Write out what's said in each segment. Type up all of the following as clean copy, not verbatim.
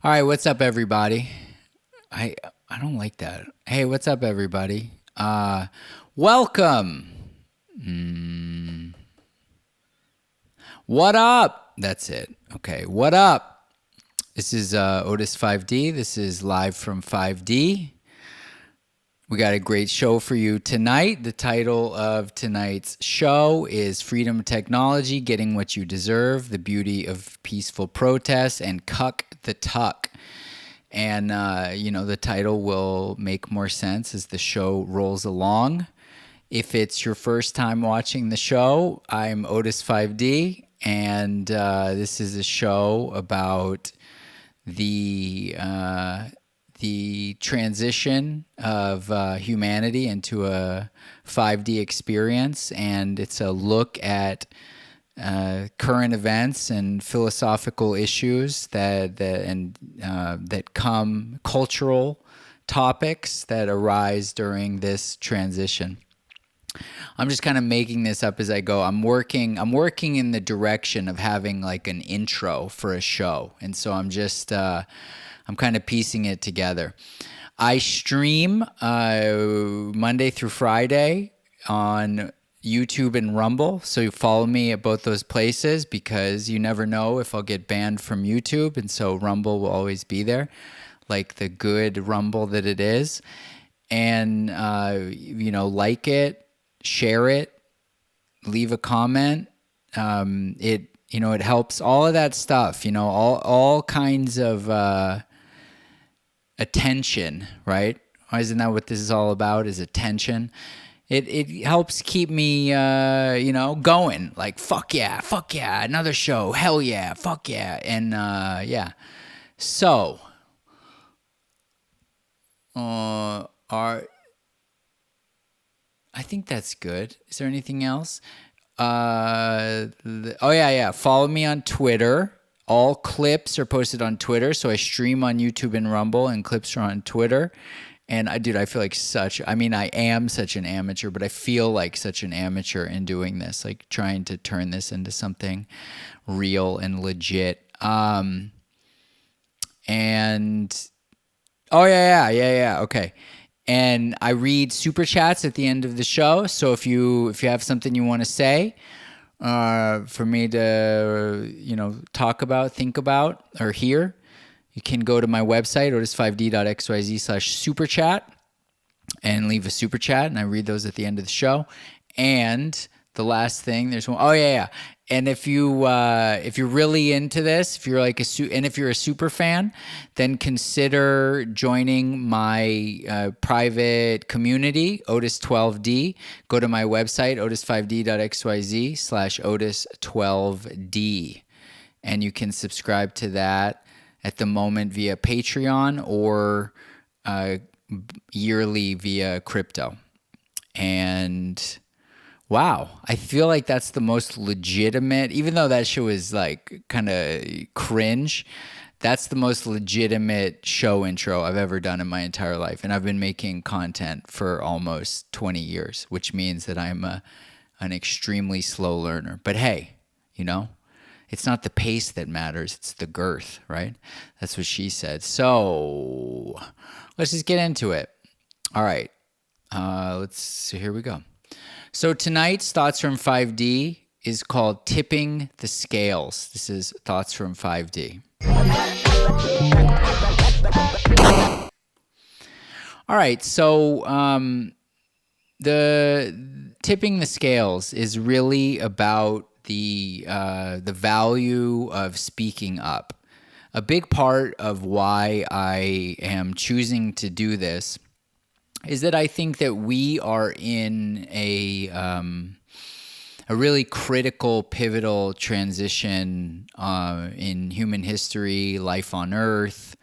All right, what's up, everybody? I I don't like that. Hey, what's up, everybody? Welcome. What up? That's it. Okay, what up? This is Otis 5D. This is live from 5D. We got a great show for you tonight. The title of tonight's show is Freedom Technology, Getting What You Deserve, the Beauty of Peaceful Protest, and Cuck the Tuck. And, the title will make more sense as the show rolls along. If it's your first time watching the show, I'm Otis 5D, and this is a show about the transition of humanity into a 5D experience, and it's a look at current events and philosophical issues that come, cultural topics that arise during this transition. I'm just kind of making this up as I go. I'm working in the direction of having like an intro for a show, and so I'm kind of piecing it together. I stream Monday through Friday on YouTube and Rumble, so you follow me at both those places because you never know if I'll get banned from YouTube, and so Rumble will always be there, like the good Rumble that it is. And like it, share it, leave a comment. It helps. All of that stuff. All kinds of attention, right? Isn't that what this is all about? Is attention. It helps keep me, going. Like fuck yeah, another show, hell yeah, fuck yeah, and yeah. So, I think that's good. Is there anything else? Follow me on Twitter. All clips are posted on Twitter, so I stream on YouTube and Rumble, and clips are on Twitter. And I feel like I am such an amateur, but I feel like such an amateur in doing this, like trying to turn this into something real and legit. Okay. And I read super chats at the end of the show. So if you have something you want to say, for me to, talk about, think about, or hear, you can go to my website, otis5d.xyz/superchat, and leave a super chat, and I read those at the end of the show. And the last thing, there's one. And if you're really into this, if you're like if you're a super fan, then consider joining my private community, Otis12D. Go to my website, otis5d.xyz/otis12d, and you can subscribe to that at the moment via Patreon or yearly via crypto. And wow, I feel like that's the most legitimate, even though that show is like kind of cringe, that's the most legitimate show intro I've ever done in my entire life. And I've been making content for almost 20 years, which means that I'm an extremely slow learner. But hey, it's not the pace that matters, it's the girth, right? That's what she said. So let's just get into it. All right, here we go. So tonight's Thoughts from 5D is called Tipping the Scales. This is Thoughts from 5D. All right, so the tipping the scales is really about the value of speaking up. A big part of why I am choosing to do this is that I think that we are in a really critical, pivotal transition in human history, life on Earth,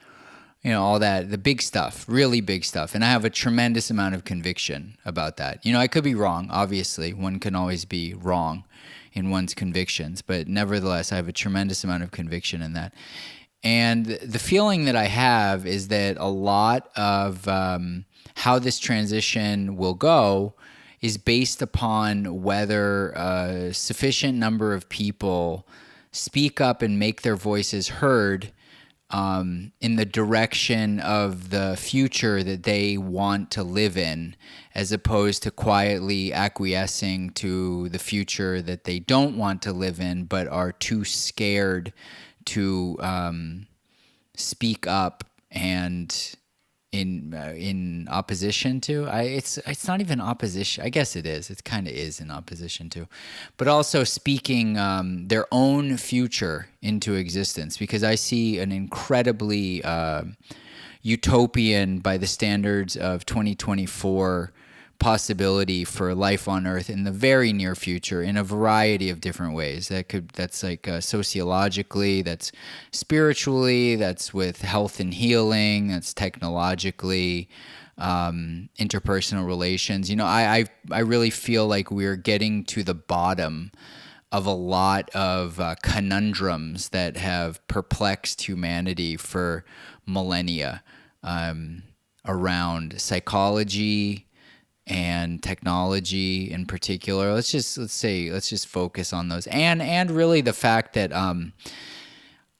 all that, the big stuff, really big stuff. And I have a tremendous amount of conviction about that. I could be wrong, obviously. One can always be wrong in one's convictions, but nevertheless, I have a tremendous amount of conviction in that. And the feeling that I have is that a lot of how this transition will go is based upon whether a sufficient number of people speak up and make their voices heard in the direction of the future that they want to live in, as opposed to quietly acquiescing to the future that they don't want to live in, but are too scared to speak up and in opposition to. It's not even opposition. I guess it is. It kind of is in opposition to, but also speaking their own future into existence. Because I see an incredibly utopian, by the standards of 2024, possibility for life on Earth in the very near future in a variety of different ways. That's like sociologically, that's spiritually, that's with health and healing, that's technologically, interpersonal relations. I really feel like we're getting to the bottom of a lot of conundrums that have perplexed humanity for millennia, around psychology and technology in particular. Let's just focus on those, and really the fact that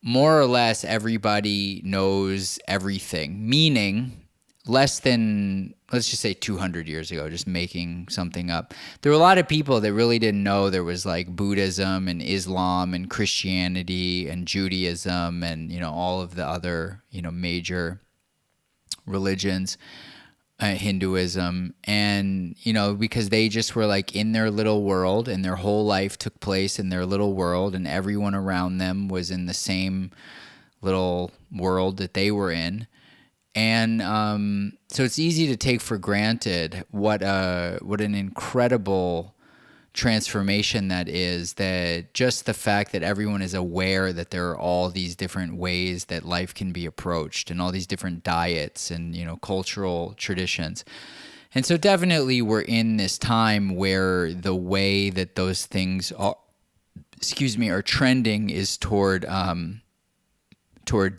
more or less everybody knows everything, meaning less than, let's just say 200 years ago, just making something up, there were a lot of people that really didn't know there was like Buddhism and Islam and Christianity and Judaism and all of the other major religions, Hinduism, and because they just were like in their little world, and their whole life took place in their little world, and everyone around them was in the same little world that they were in. And so it's easy to take for granted what an incredible transformation that is, that just the fact that everyone is aware that there are all these different ways that life can be approached, and all these different diets and cultural traditions. And so definitely we're in this time where the way that those things are trending is toward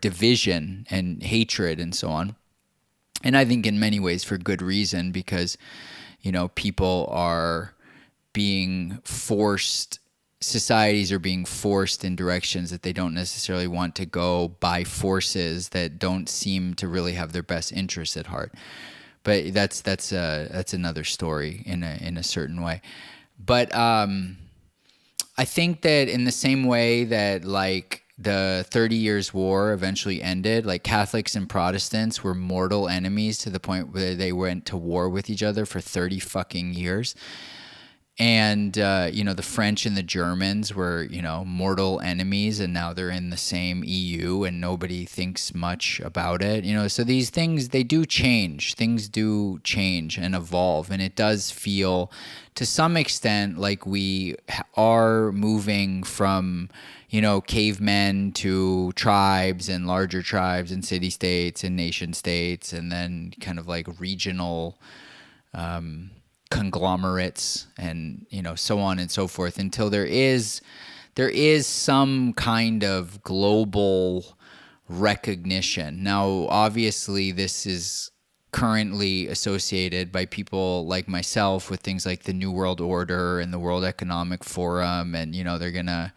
division and hatred and so on. And I think in many ways for good reason, because people are being forced, societies are being forced in directions that they don't necessarily want to go by forces that don't seem to really have their best interests at heart. But that's another story in a certain way. But I think that in the same way that like the 30 Years' War eventually ended, like Catholics and Protestants were mortal enemies to the point where they went to war with each other for 30 fucking years. And, the French and the Germans were, mortal enemies, and now they're in the same EU and nobody thinks much about it. So these things, they do change. Things do change and evolve. And it does feel to some extent like we are moving from, cavemen to tribes and larger tribes and city states and nation states, and then kind of like regional conglomerates and so on and so forth, until there is some kind of global recognition. Now obviously this is currently associated by people like myself with things like the New World Order and the World Economic Forum, and they're gonna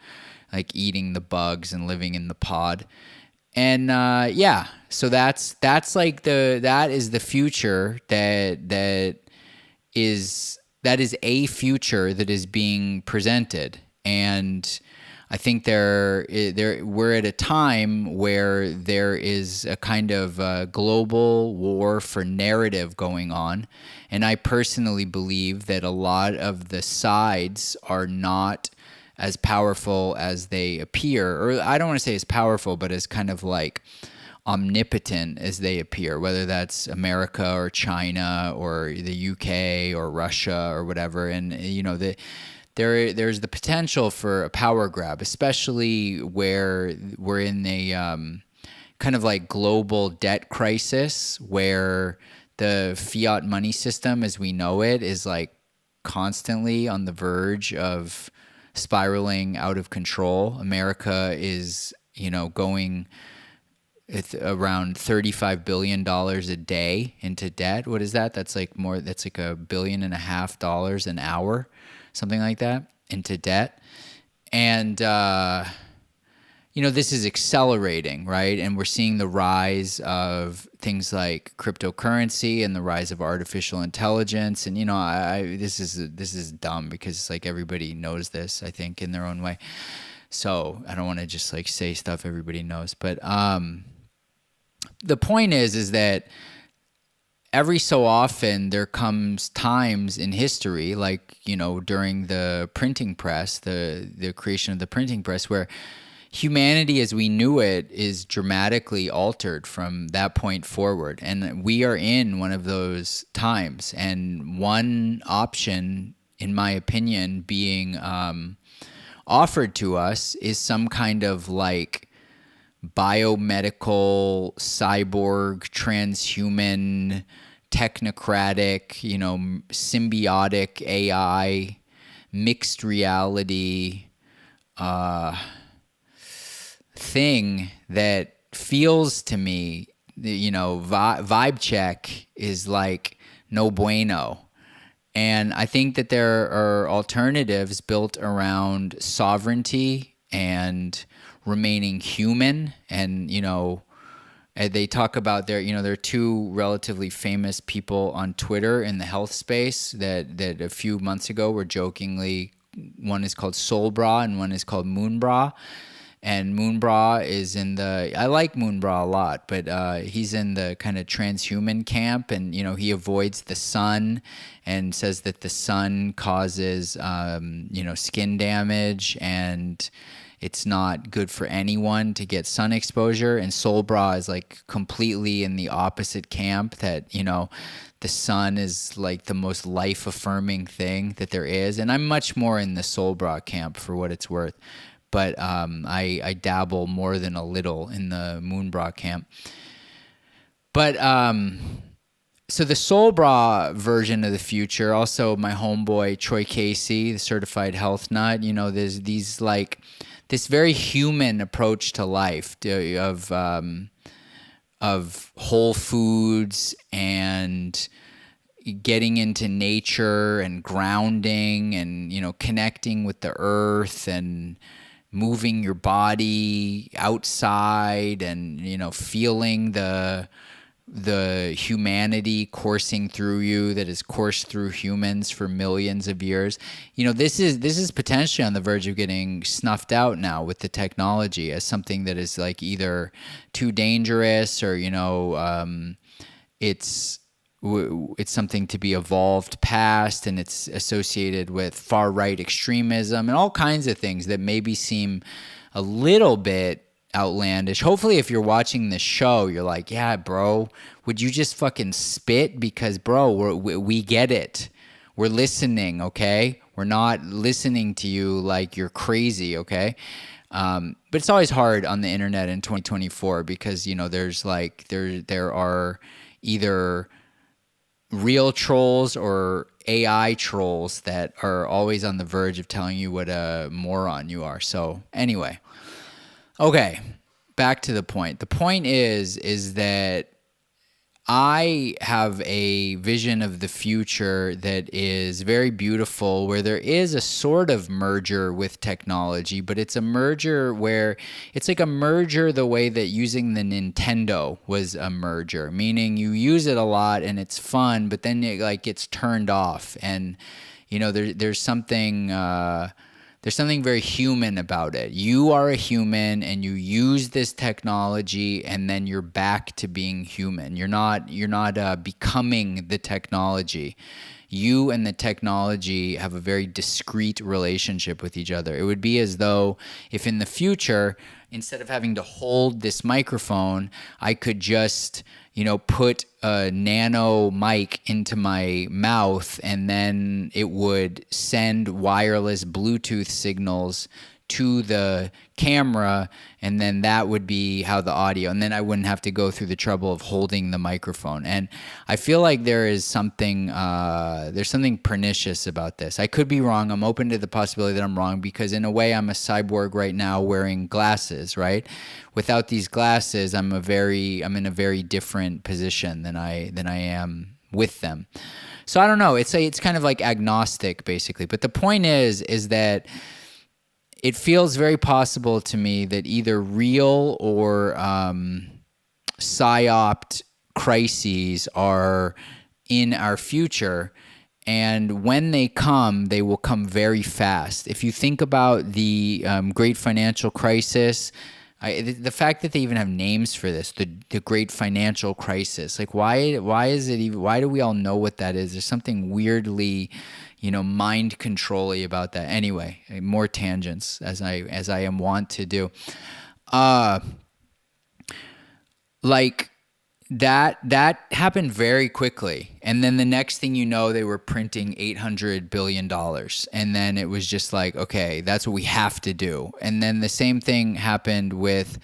like eating the bugs and living in the pod. And so that's like that is the future that is a future that is being presented. And I think we're at a time where there is a kind of global war for narrative going on. And I personally believe that a lot of the sides are not as powerful as they appear. Or I don't want to say as powerful, but as kind of like omnipotent as they appear, whether that's America or China or the UK or Russia or whatever. And there's the potential for a power grab, especially where we're in a kind of like global debt crisis, where the fiat money system as we know it is like constantly on the verge of spiraling out of control. America is going around $35 billion a day into debt. What is that? That's like $1.5 billion an hour, something like that, into debt. And this is accelerating, right? And we're seeing the rise of things like cryptocurrency and the rise of artificial intelligence. And this is dumb because it's like everybody knows this, I think, in their own way. So I don't want to just like say stuff everybody knows, but the point is that every so often there comes times in history, like during the printing press, the creation of the printing press, where humanity as we knew it is dramatically altered from that point forward. And we are in one of those times. And one option, in my opinion, being offered to us is some kind of like biomedical, cyborg, transhuman, technocratic, symbiotic AI, mixed reality, thing that feels to me, vibe check is like no bueno. And I think that there are alternatives built around sovereignty and remaining human. And, they talk about there are two relatively famous people on Twitter in the health space that a few months ago were jokingly, one is called Soul Bra and one is called Moon Bra. And Moonbra is I like Moonbra a lot, but he's in the kind of transhuman camp, and he avoids the sun and says that the sun causes skin damage and it's not good for anyone to get sun exposure. And Soul Bra is like completely in the opposite camp, that the sun is like the most life affirming thing that there is. And I'm much more in the Soul Bra camp for what it's worth. But I dabble more than a little in the Moonbra camp. But so the Soul Bra version of the future, also my homeboy Troy Casey, the certified health nut, there's these like this very human approach to life of whole foods and getting into nature and grounding and connecting with the earth and moving your body outside and feeling the humanity coursing through you that has coursed through humans for millions of years. This is potentially on the verge of getting snuffed out now with the technology as something that is like either too dangerous or it's something to be evolved past, and it's associated with far-right extremism and all kinds of things that maybe seem a little bit outlandish. Hopefully, if you're watching this show, you're like, yeah, bro, would you just fucking spit? Because, bro, we get it. We're listening, okay? We're not listening to you like you're crazy, okay? But it's always hard on the internet in 2024 because, there's like, there are either real trolls or AI trolls that are always on the verge of telling you what a moron you are. So anyway, okay, back to the point. The point is that I have a vision of the future that is very beautiful, where there is a sort of merger with technology, but it's a merger where it's like a merger the way that using the Nintendo was a merger, meaning you use it a lot and it's fun, but then it like gets turned off, and there's something very human about it. You are a human and you use this technology and then you're back to being human. You're not becoming the technology. You and the technology have a very discrete relationship with each other. It would be as though if in the future, instead of having to hold this microphone, I could just put a nano mic into my mouth and then it would send wireless Bluetooth signals to the camera, and then that would be how the audio, and then I wouldn't have to go through the trouble of holding the microphone. And I feel like there's something pernicious about this. I could be wrong. I'm open to the possibility that I'm wrong, because in a way I'm a cyborg right now wearing glasses, right? Without these glasses, I'm in a very different position than I am with them. So I don't know. It's kind of like agnostic basically. But the point is that it feels very possible to me that either real or psyoped crises are in our future. And when they come, they will come very fast. If you think about the great financial crisis, the fact that they even have names for this, the great financial crisis, like why is it even, why do we all know what that is? There's something weirdly, mind control-y about that. Anyway, more tangents as I am wont to do. Like that happened very quickly, and then the next thing you know, they were printing $800 billion, and then it was just like, okay, that's what we have to do. And then the same thing happened with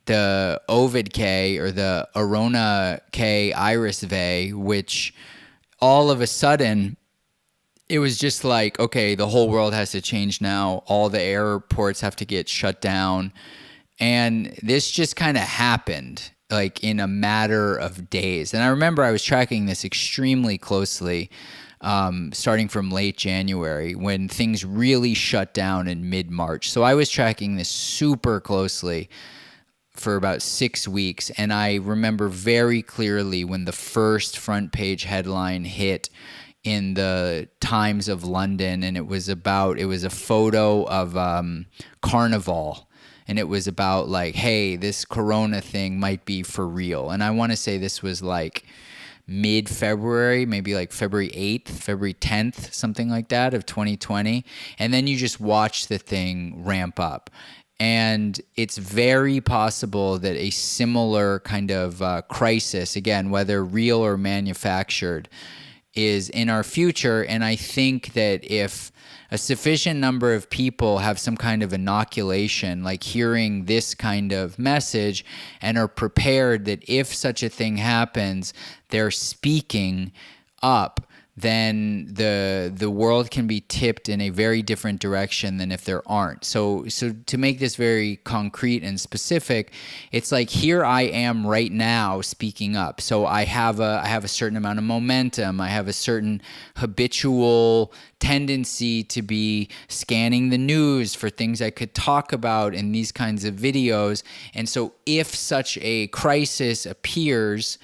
the Ovid K, or the Arona K Iris V, which all of a sudden it was just like, okay, the whole world has to change now. All the airports have to get shut down. And this just kind of happened like in a matter of days. And I remember I was tracking this extremely closely, starting from late January when things really shut down in mid-March. So I was tracking this super closely for about 6 weeks. And I remember very clearly when the first front page headline hit in the Times of London, and it was a photo of Carnival. And it was about like, hey, this corona thing might be for real. And I want to say this was like mid-February, maybe like February 8th, February 10th, something like that of 2020. And then you just watch the thing ramp up. And it's very possible that a similar kind of crisis, again, whether real or manufactured, is in our future. And I think that if a sufficient number of people have some kind of inoculation, like hearing this kind of message, and are prepared that if such a thing happens, they're speaking up, then the world can be tipped in a very different direction than if there aren't. So to make this very concrete and specific, it's like here I am right now speaking up. So I have a certain amount of momentum. I have a certain habitual tendency to be scanning the news for things I could talk about in these kinds of videos. And so if such a crisis appears,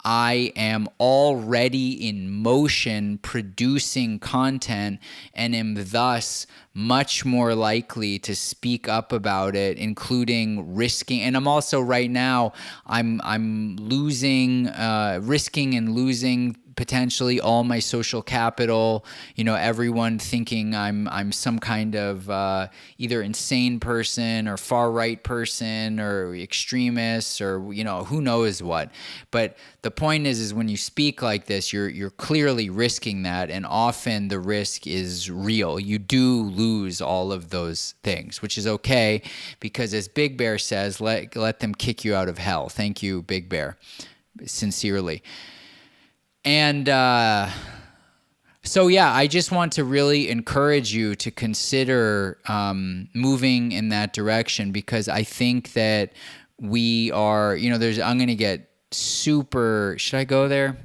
I am already in motion producing content and am thus much more likely to speak up about it, including risking. And I'm also right now, I'm losing, risking and losing potentially all my social capital, everyone thinking I'm some kind of either insane person or far right person or extremist or who knows what. But the point is when you speak like this, you're clearly risking that, and often the risk is real. You do lose all of those things, which is okay, because as Big Bear says, let them kick you out of hell. Thank you, Big Bear, sincerely. And so, yeah, I just want to really encourage you to consider moving in that direction, because I think that we are, I'm going to get super, should I go there?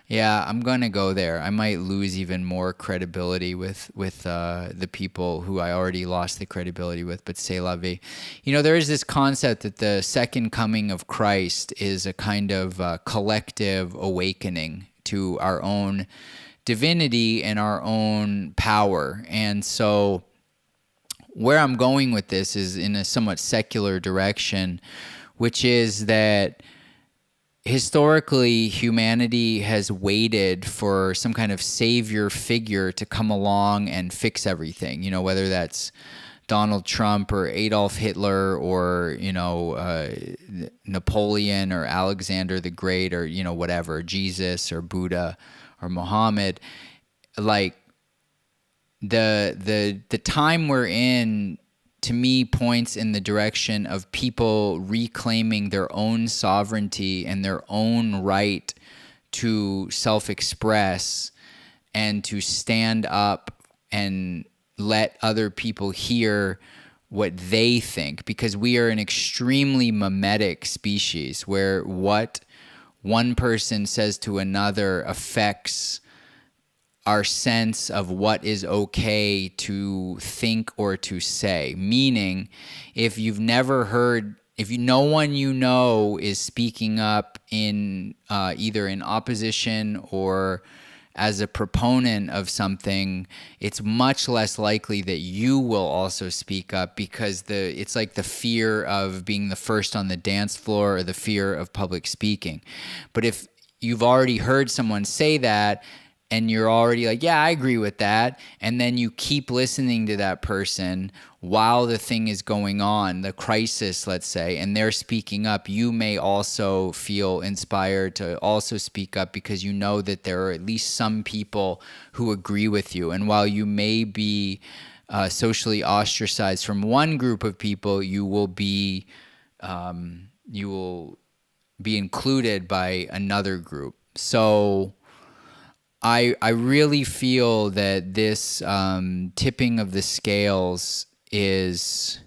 Yeah, I'm going to go there. I might lose even more credibility with the people who I already lost the credibility with, but c'est la vie. There is this concept that the second coming of Christ is a kind of collective awakening to our own divinity and our own power. And so where I'm going with this is in a somewhat secular direction, which is that historically, humanity has waited for some kind of savior figure to come along and fix everything, whether that's Donald Trump or Adolf Hitler or, Napoleon or Alexander the Great or, whatever, Jesus or Buddha or Muhammad. Like the time we're in, to me, points in the direction of people reclaiming their own sovereignty and their own right to self-express and to stand up and let other people hear what they think, because we are an extremely mimetic species where what one person says to another affects our sense of what is okay to think or to say. Meaning, if you've never heard, if no one you know is speaking up in either in opposition or as a proponent of something, it's much less likely that you will also speak up, because it's like the fear of being the first on the dance floor or the fear of public speaking. But if you've already heard someone say that and you're already like, yeah, I agree with that, and then you keep listening to that person while the thing is going on, the crisis, let's say, and they're speaking up, you may also feel inspired to also speak up, because you know that there are at least some people who agree with you. And while you may be socially ostracized from one group of people, you will be included by another group. So I really feel that this tipping of the scales is,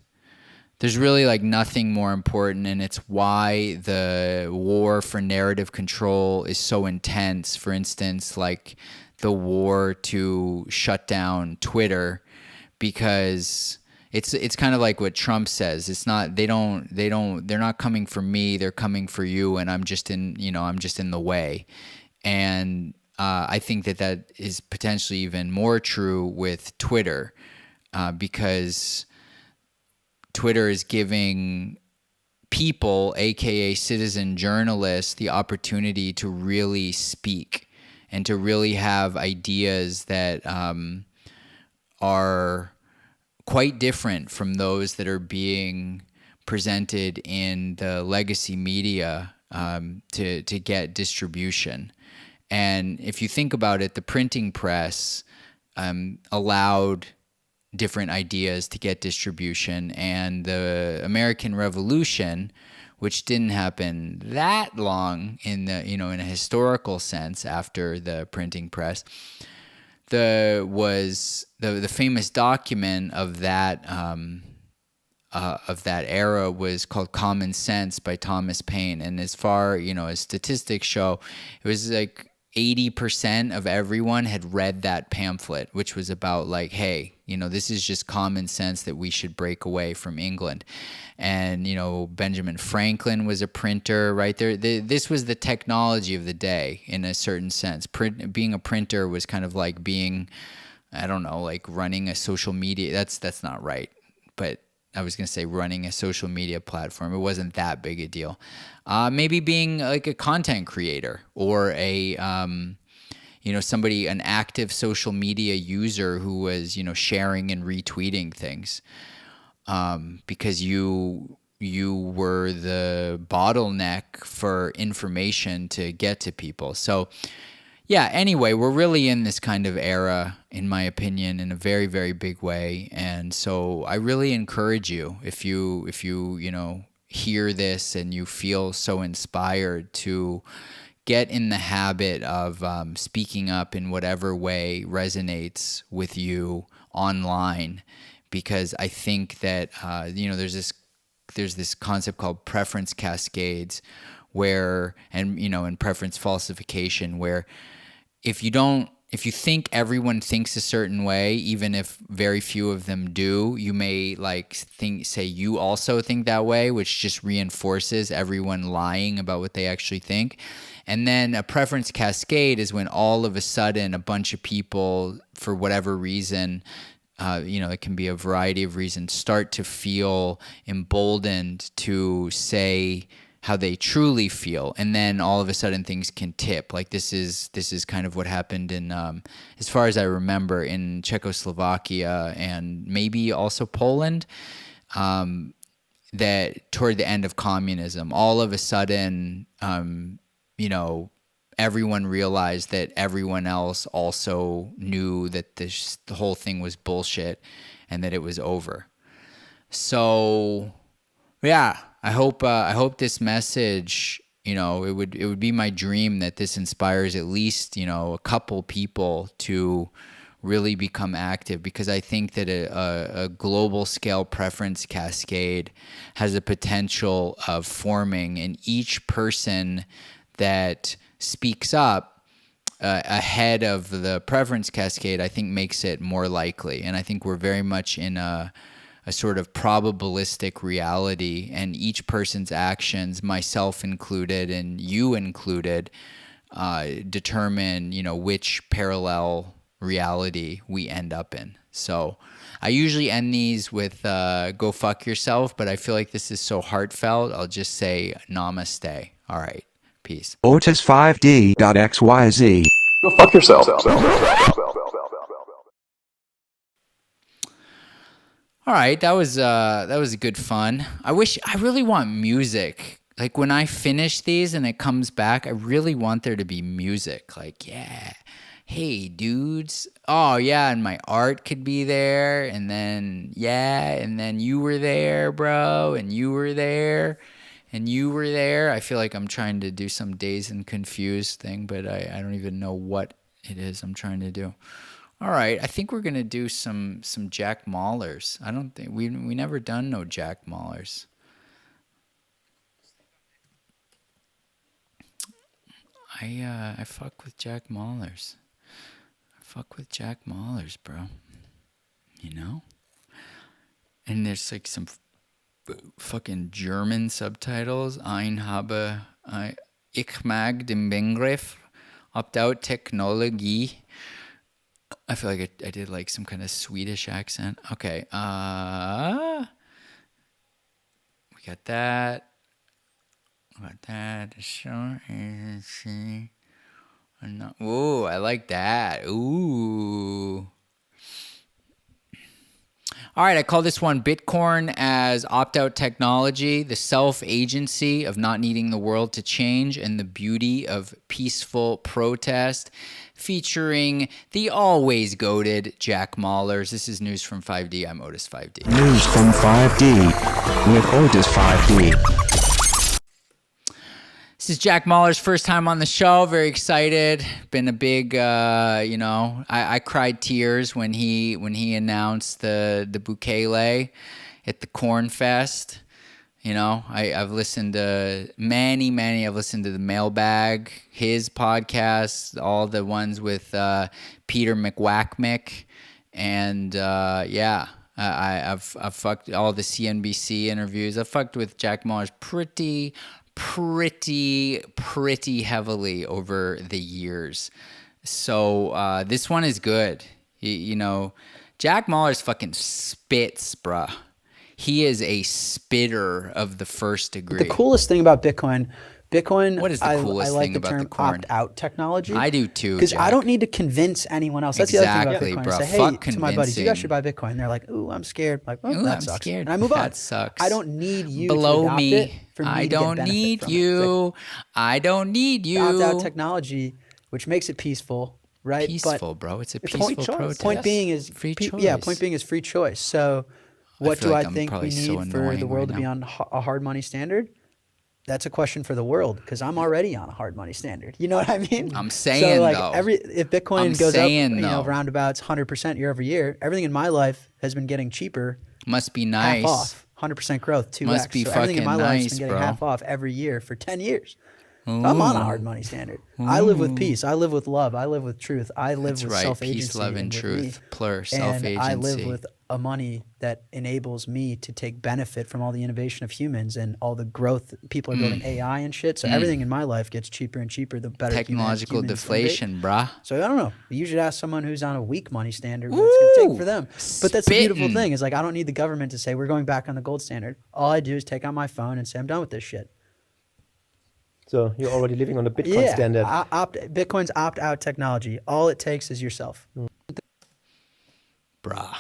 there's really like nothing more important, and it's why the war for narrative control is so intense. For instance, like the war to shut down Twitter, because it's kind of like what Trump says. It's not, they're not coming for me, they're coming for you, and I'm just in the way. And I think that is potentially even more true with Twitter, because Twitter is giving people, aka citizen journalists, the opportunity to really speak and to really have ideas that are quite different from those that are being presented in the legacy media to get distribution. And if you think about it, the printing press allowed different ideas to get distribution, and the American Revolution, which didn't happen that long in a historical sense after the printing press, the famous document of that era was called Common Sense by Thomas Paine. And as far as statistics show, it was like 80% of everyone had read that pamphlet, which was about like, hey, this is just common sense that we should break away from England. And, Benjamin Franklin was a printer, right there. This was the technology of the day in a certain sense. Being a printer was kind of like being, I don't know, like running a social media. That's not right. But I was going to say running a social media platform. It wasn't that big a deal. Maybe being like a content creator or a, somebody, an active social media user who was, sharing and retweeting things, because you were the bottleneck for information to get to people. So yeah, anyway, we're really in this kind of era, in my opinion, in a very, very big way. And so I really encourage you, if you hear this and you feel so inspired, to get in the habit of speaking up in whatever way resonates with you online. Because I think that, there's this concept called preference cascades and preference falsification, where if you think everyone thinks a certain way, even if very few of them do, you may say you also think that way, which just reinforces everyone lying about what they actually think. And then a preference cascade is when all of a sudden a bunch of people, for whatever reason, it can be a variety of reasons, start to feel emboldened to say how they truly feel, and then all of a sudden things can tip. Like this is kind of what happened in, as far as I remember, in Czechoslovakia and maybe also Poland, that toward the end of communism, all of a sudden, everyone realized that everyone else also knew that the whole thing was bullshit and that it was over. So yeah, I hope this message, it would be my dream that this inspires at least, a couple people to really become active, because I think that a global scale preference cascade has the potential of forming, and each person that speaks up ahead of the preference cascade, I think makes it more likely. And I think we're very much in a sort of probabilistic reality, and each person's actions, myself included and you included, determine, which parallel reality we end up in. So I usually end these with go fuck yourself, but I feel like this is so heartfelt. I'll just say namaste. All right. Peace. Otis5D.xyz. Go fuck yourself. All right, that was good fun. I really want music. Like when I finish these and it comes back, I really want there to be music. Like, yeah, hey dudes. Oh yeah, and my art could be there, and then you were there, bro, and you were there. And you were there. I feel like I'm trying to do some Dazed and Confused thing, but I don't even know what it is I'm trying to do. All right, I think we're gonna do some Jack Mahlers. I don't think we never done no Jack Mahlers. I fuck with Jack Mahlers. I fuck with Jack Mahlers, bro. And there's like some fucking German subtitles. Ich mag den Begriff Opt-out Technologie. I feel like I did like some kind of Swedish accent. Okay. We got that. Sure. Ooh, I like that. Ooh. All right, I call this one Bitcoin as opt-out technology, the self-agency of not needing the world to change, and the beauty of peaceful protest, featuring the always goated Jack Mahlers. This is News from 5D. I'm Otis 5D. News from 5D with Otis 5D. This is Jack Mahler's first time on the show. Very excited. Been a big, I cried tears when he announced the Bukele at the Corn Fest. I've listened to many. I've listened to the Mailbag, his podcast, all the ones with Peter McWhackmick, and I've fucked all the CNBC interviews. I've fucked with Jack Mahler's pretty heavily over the years. So this one is good. Jack Mahler's fucking spits, bruh. He is a spitter of the first degree. The coolest thing about Bitcoin, what is the coolest I like thing the about term the corn? opt-out technology. I do too, because I Jack. don't need to convince anyone else. That's Exactly, the other thing bro. about Bitcoin. I say, Fuck hey, to my buddies, you guys should buy convincing. Bitcoin. And they're like, ooh, I'm scared. I'm like, oh, Ooh, that I'm sucks. scared. And I move on. That sucks. I don't need you Below to adopt me. it for me I to get don't benefit need from it. you. I don't need you. Opt-out technology, which makes it peaceful, right? Peaceful, but bro. It's a the peaceful point, protest. Point being is free choice. Yeah, point being is free choice. So what feel do like I I'm think probably we so need for the annoying world right to be now. on a hard money standard? That's a question for the world, because I'm already on a hard money standard. You know what I mean? I'm saying, so, like, though. if Bitcoin I'm goes saying, up, though. roundabouts 100% year over year, everything in my life has been getting cheaper, Must be nice. half off, 100% growth, 2x. Must be so everything in fucking my life has nice, been getting bro. half off every year for 10 years. So I'm on a hard money standard. I live with peace. I live with love. I live with truth. I live That's with right. self-agency. Peace, love, and with truth. me. Plur, And self-agency. I live with a money that enables me to take benefit from all the innovation of humans and all the growth. People are building AI and shit. So everything in my life gets cheaper and cheaper the better Technological humans deflation, bruh. So I don't know. You should ask someone who's on a weak money standard what it's going to take for them. But that's the beautiful Spittin'. thing is, like, I don't need the government to say we're going back on the gold standard. All I do is take out my phone and say I'm done with this shit. So you're already living on the Bitcoin standard. Bitcoin's opt-out technology. All it takes is yourself. Bruh.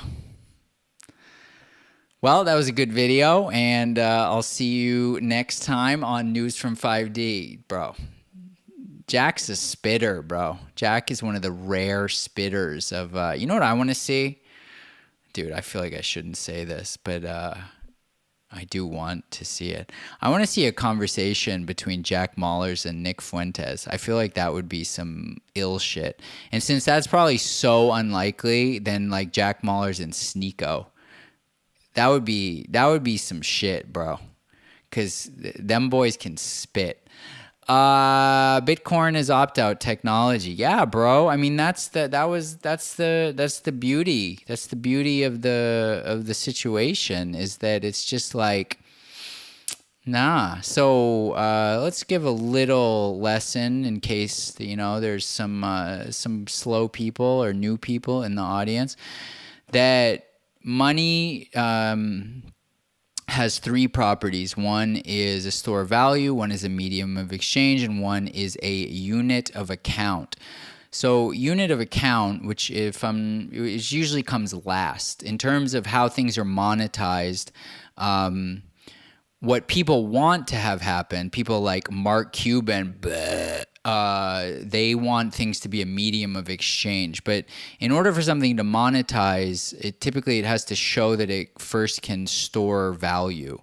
Well, that was a good video, and I'll see you next time on News from 5D, bro. Jack's a spitter, bro. Jack is one of the rare spitters of, you know what I want to see? Dude, I feel like I shouldn't say this, but I do want to see it. I want to see a conversation between Jack Mahlers and Nick Fuentes. I feel like that would be some ill shit. And since that's probably so unlikely, then like Jack Mahlers and Sneeko. That would be some shit, bro. Cause them boys can spit. Bitcoin is opt-out technology. Yeah, bro. I mean, that's the beauty. That's the beauty of the situation, is that it's just like, nah. So let's give a little lesson in case there's some slow people or new people in the audience, that money has three properties. One is a store of value, one is a medium of exchange, and one is a unit of account. So unit of account, which it usually comes last in terms of how things are monetized. What people want to have happen, people like Mark Cuban, they want things to be a medium of exchange. But in order for something to monetize, it has to show that it first can store value.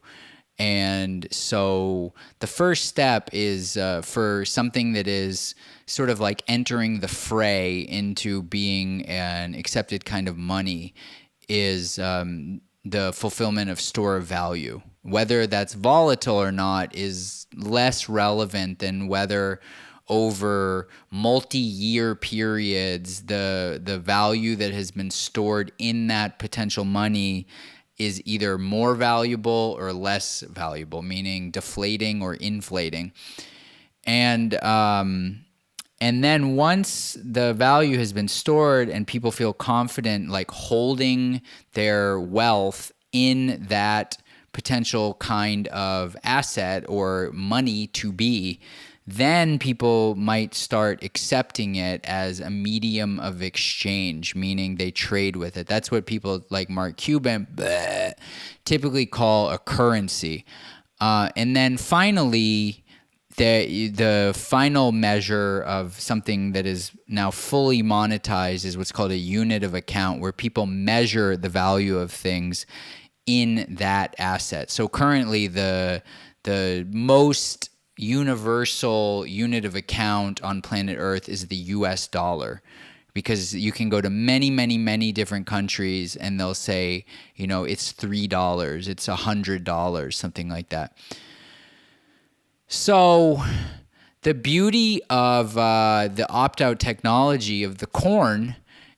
And so the first step is for something that is sort of like entering the fray into being an accepted kind of money, is the fulfillment of store of value. Whether that's volatile or not is less relevant than whether over multi-year periods the value that has been stored in that potential money is either more valuable or less valuable, meaning deflating or inflating. And then once the value has been stored and people feel confident like holding their wealth in that potential kind of asset or money to be, then people might start accepting it as a medium of exchange, meaning they trade with it. That's what people like Mark Cuban typically call a currency. And then finally, the final measure of something that is now fully monetized is what's called a unit of account, where people measure the value of things in that asset. So currently the most universal unit of account on planet Earth is the US dollar, because you can go to many, many, many different countries and they'll say, it's $3, it's $100, something like that. So the beauty of the opt-out technology of the corn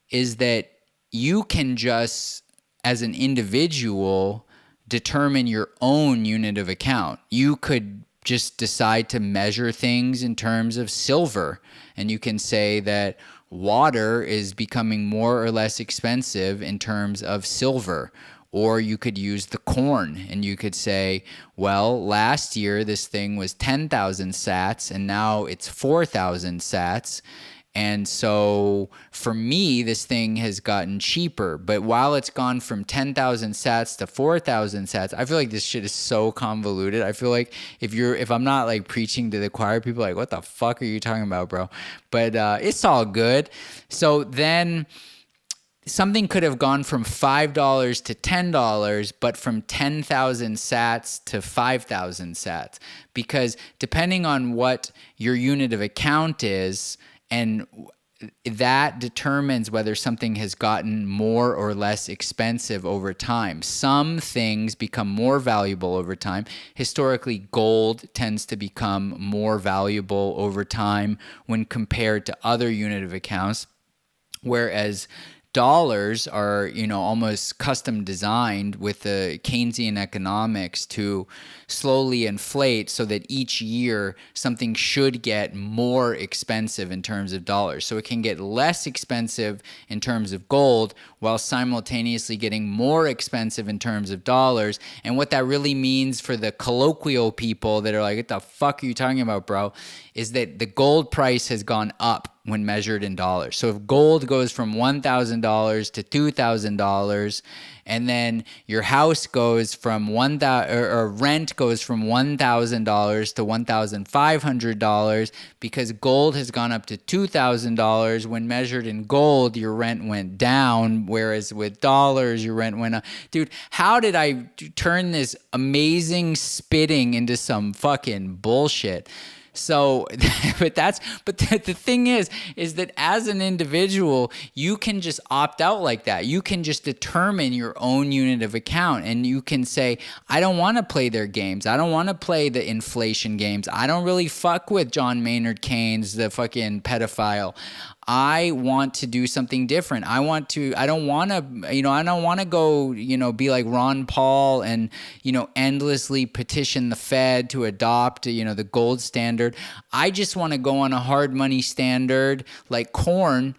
is that you can just, as an individual, determine your own unit of account. You could just decide to measure things in terms of silver, and you can say that water is becoming more or less expensive in terms of silver. Or you could use the corn and you could say, well, last year this thing was 10,000 sats and now it's 4,000 sats. And so for me, this thing has gotten cheaper. But while it's gone from 10,000 sats to 4,000 sats, I feel like this shit is so convoluted. I feel like if I'm not like preaching to the choir, people are like, what the fuck are you talking about, bro? But it's all good. So then something could have gone from $5 to $10, but from 10,000 sats to 5,000 sats. Because depending on what your unit of account is, and that determines whether something has gotten more or less expensive over time. Some things become more valuable over time. Historically, gold tends to become more valuable over time when compared to other unit of accounts, whereas dollars are, almost custom designed with the Keynesian economics to slowly inflate so that each year something should get more expensive in terms of dollars. So it can get less expensive in terms of gold while simultaneously getting more expensive in terms of dollars. And what that really means for the colloquial people that are like, what the fuck are you talking about, bro? Is that the gold price has gone up when measured in dollars. So if gold goes from $1,000 to $2,000, and then your house goes from rent goes from $1,000 to $1,500 because gold has gone up to $2,000. When measured in gold, your rent went down, whereas with dollars, your rent went up. Dude, how did I turn this amazing spitting into some fucking bullshit? So, but the thing is that as an individual, you can just opt out like that. You can just determine your own unit of account, and you can say, I don't want to play their games. I don't want to play the inflation games. I don't really fuck with John Maynard Keynes, the fucking pedophile. I want to do something different. I don't want to go, be like Ron Paul and, endlessly petition the Fed to adopt, the gold standard. I just want to go on a hard money standard like corn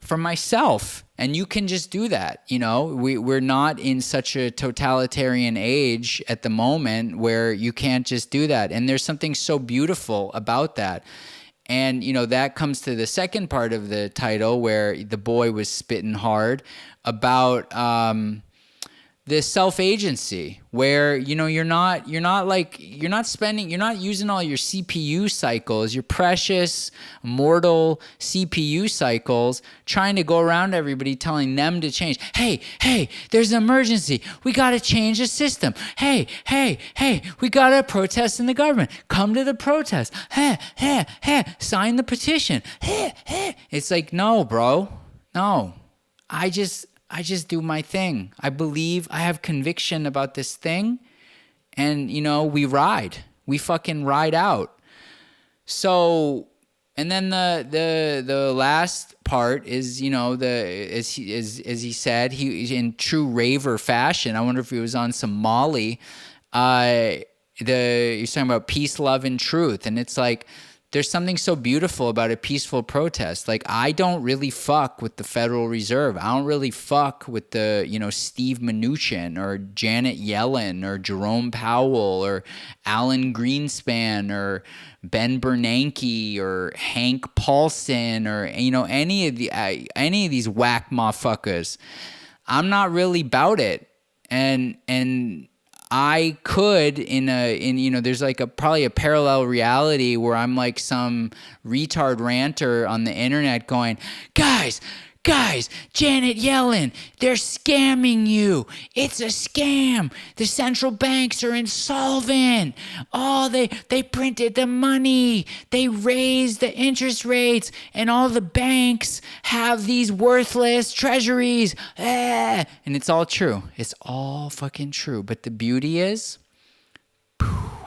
for myself. And you can just do that. We're not in such a totalitarian age at the moment where you can't just do that. And there's something so beautiful about that. And, that comes to the second part of the title where the boy was spitting hard about the self-agency where, you're not using all your CPU cycles, your precious mortal CPU cycles, trying to go around everybody telling them to change. Hey, there's an emergency. We got to change the system. Hey, we got to protest in the government. Come to the protest. Sign the petition. It's like, no, bro. No. I just do my thing. I believe, I have conviction about this thing, and we fucking ride out. So, and then the last part is, as he said, he in true raver fashion. I wonder if he was on some Molly. He's talking about peace, love, and truth, and it's like, there's something so beautiful about a peaceful protest. Like, I don't really fuck with the Federal Reserve. I don't really fuck with the, Steve Mnuchin or Janet Yellen or Jerome Powell or Alan Greenspan or Ben Bernanke or Hank Paulson or, any of these whack motherfuckers. I'm not really about it. And I could there's like probably a parallel reality where I'm like some retard ranter on the internet going, guys, Janet Yellen, they're scamming you. It's a scam. The central banks are insolvent. Oh, they printed the money. They raised the interest rates, and all the banks have these worthless treasuries. And it's all true. It's all fucking true. But the beauty is,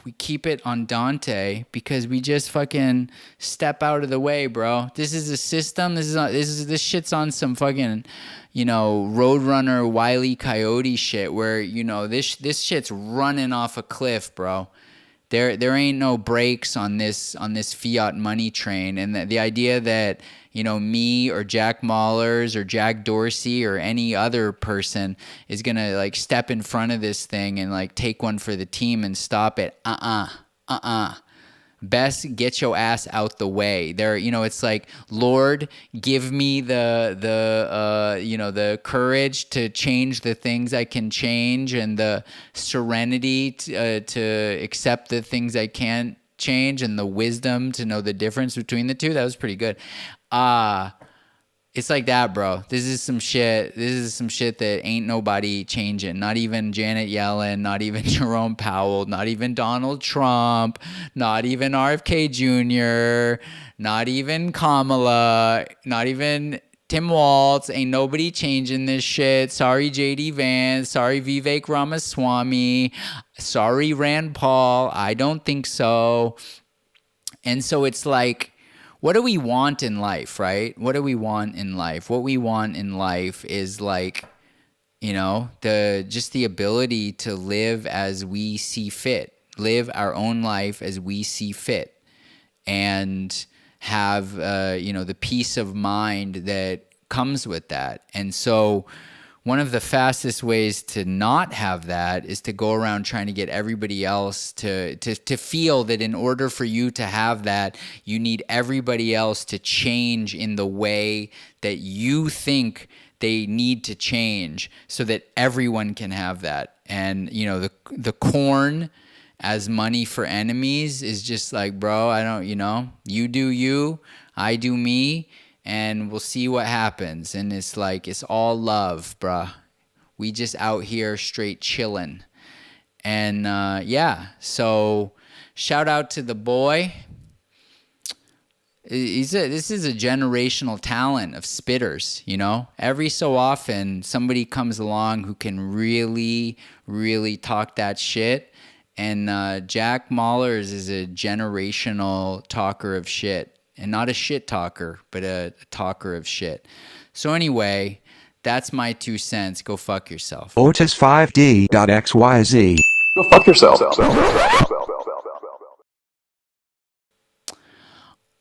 we keep it on Dante because we just fucking step out of the way, bro. This is a system. This shit's on some fucking, Roadrunner Wile E. Coyote shit where, this shit's running off a cliff, bro. There ain't no brakes on this fiat money train. And the idea that, me or Jack Mallers or Jack Dorsey or any other person is going to like step in front of this thing and like take one for the team and stop it. Best get your ass out the way. There, it's like, Lord, give me the courage to change the things I can change and the serenity to accept the things I can't change and the wisdom to know the difference between the two. That was pretty good. It's like that, bro. This is some shit that ain't nobody changing. Not even Janet Yellen, not even Jerome Powell, not even Donald Trump, not even RFK Jr., not even Kamala, not even Tim Walz. Ain't nobody changing this shit. Sorry, JD Vance. Sorry, Vivek Ramaswamy. Sorry, Rand Paul. I don't think so. And so it's like, what do we want in life, right? What do we want in life? What we want in life is like, the ability to live as we see fit, live our own life as we see fit, and have, the peace of mind that comes with that. And so one of the fastest ways to not have that is to go around trying to get everybody else to feel that in order for you to have that, you need everybody else to change in the way that you think they need to change so that everyone can have that. And, the corn as money for enemies is just like, bro, I don't, you do you, I do me. And we'll see what happens. And it's like, it's all love, bruh. We just out here straight chilling. And so shout out to the boy. This is a generational talent of spitters, you know? Every so often, somebody comes along who can really, really talk that shit. And Jack Mahlers is a generational talker of shit. And not a shit talker, but a talker of shit. So anyway, that's my 2 cents. Go fuck yourself. Otis5D.xyz. Go fuck yourself.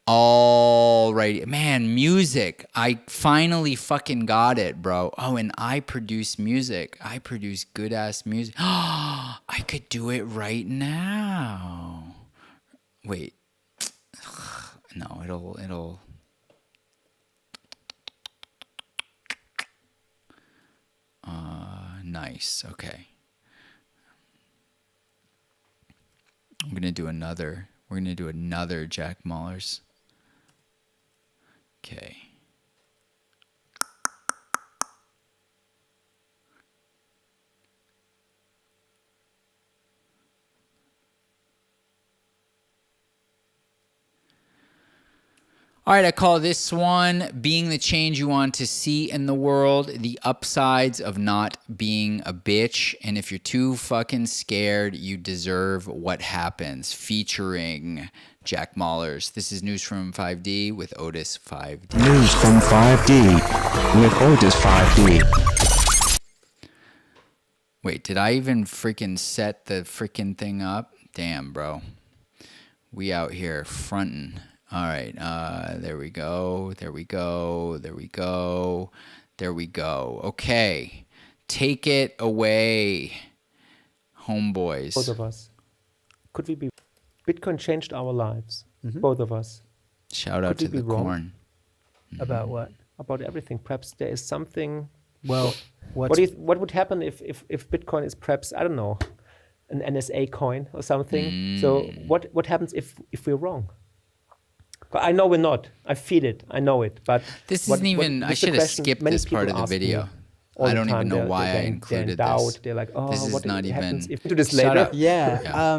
All right, man, music. I finally fucking got it, bro. Oh, and I produce music. I produce good ass music. I could do it right now. Wait. No, it'll nice. Okay. We're going to do another Jack Mahlers. Okay. All right, I call this one Being the Change You Want to See in the World, the upsides of not being a bitch. And if you're too fucking scared, you deserve what happens. Featuring Jack Mahlers. This is News from 5D with Otis 5D. News from 5D with Otis 5D. Wait, did I even freaking set the freaking thing up? Damn, bro. We out here fronting. All right, there we go. Okay, take it away, homeboys. Both of us. Could we be... Bitcoin changed our lives. Both of us. Shout out Could to we the be wrong? corn. About what? About everything. Perhaps there is something... Well, What would happen if Bitcoin is perhaps, I don't know, an NSA coin or something? So what happens if we're wrong? I know we're not. I feel it. I know it. But This isn't even. I should have skipped this part of the video. I don't even know why I included this. They're like, oh, This is what not happens even. if we do this Shut later? up. Yeah.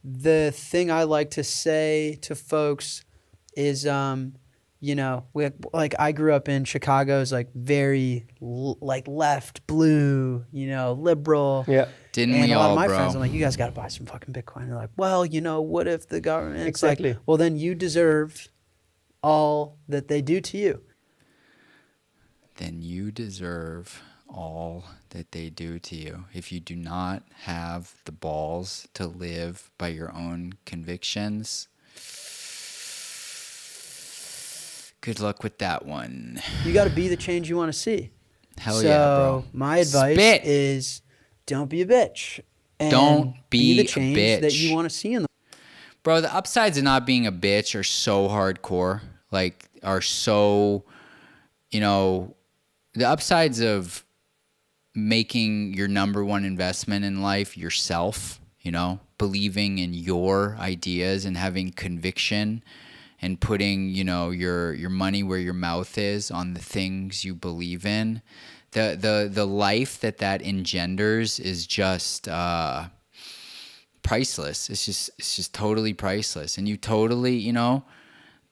The thing I like to say to folks is, you know, I grew up in Chicago's like very left, blue, you know, liberal. Yeah. Didn't And we a lot all, of my bro? friends, I'm like, you guys got to buy some fucking Bitcoin. They're like, well, you know, what if the government? It's Exactly. like, well, then you deserve all that they do to you. Then you deserve all that they do to you. If you do not have the balls to live by your own convictions, good luck with that one. You got to be the change you want to see. Hell so yeah, bro. My advice Spit. is don't be a bitch. And Don't be the a change bitch. that you want to see in the Bro, the upsides of not being a bitch are so hardcore. Like, are so, you know, the upsides of making your number one investment in life yourself, you know, believing in your ideas and having conviction and putting, you know, your money where your mouth is on the things you believe in. The life that engenders is just priceless. It's just totally priceless. And you totally, you know,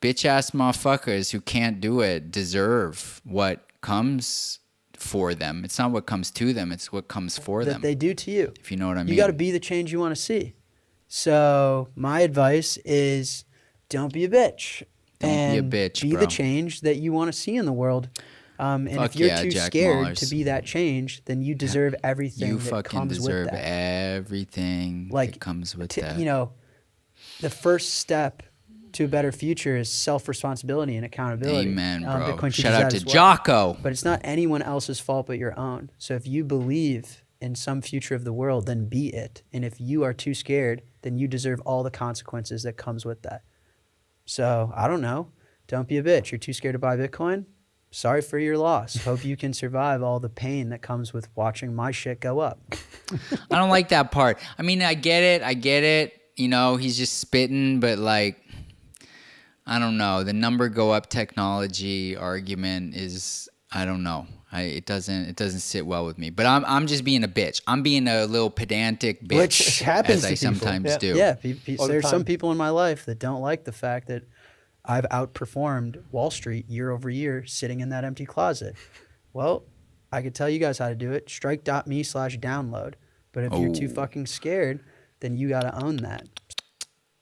bitch ass motherfuckers who can't do it deserve what comes for them. It's not what comes to them, it's what comes for that them. they do to you. If you know what I mean. You got to be the change you want to see. So my advice is don't be a bitch. Don't be a and bitch, Be bro. the change that you want to see in the world. And Fuck if you're yeah, too Jack scared Mahlers. to be that change, then you deserve everything You that fucking comes deserve with that. everything Like that comes with to- that. You know, the first step to a better future is self-responsibility and accountability. Amen, bro. Bitcoin teaches Shout out that to as well. Jocko. But it's not anyone else's fault but your own. So if you believe in some future of the world, then be it. And if you are too scared, then you deserve all the consequences that comes with that. So I don't know. Don't be a bitch. You're too scared to buy Bitcoin? Sorry for your loss. Hope you can survive all the pain that comes with watching my shit go up. I don't like that part. I mean, I get it. You know, he's just spitting, but like, I don't know. The number go up technology argument is, I don't know. It doesn't sit well with me. But I'm just being a bitch. I'm being a little pedantic bitch, Which happens as I to people. sometimes Yeah. do. Yeah, All the there's some time. people in my life that don't like the fact that I've outperformed Wall Street year over year sitting in that empty closet. Well, I could tell you guys how to do it. Strike.me/download. But if you're too fucking scared, then you got to own that.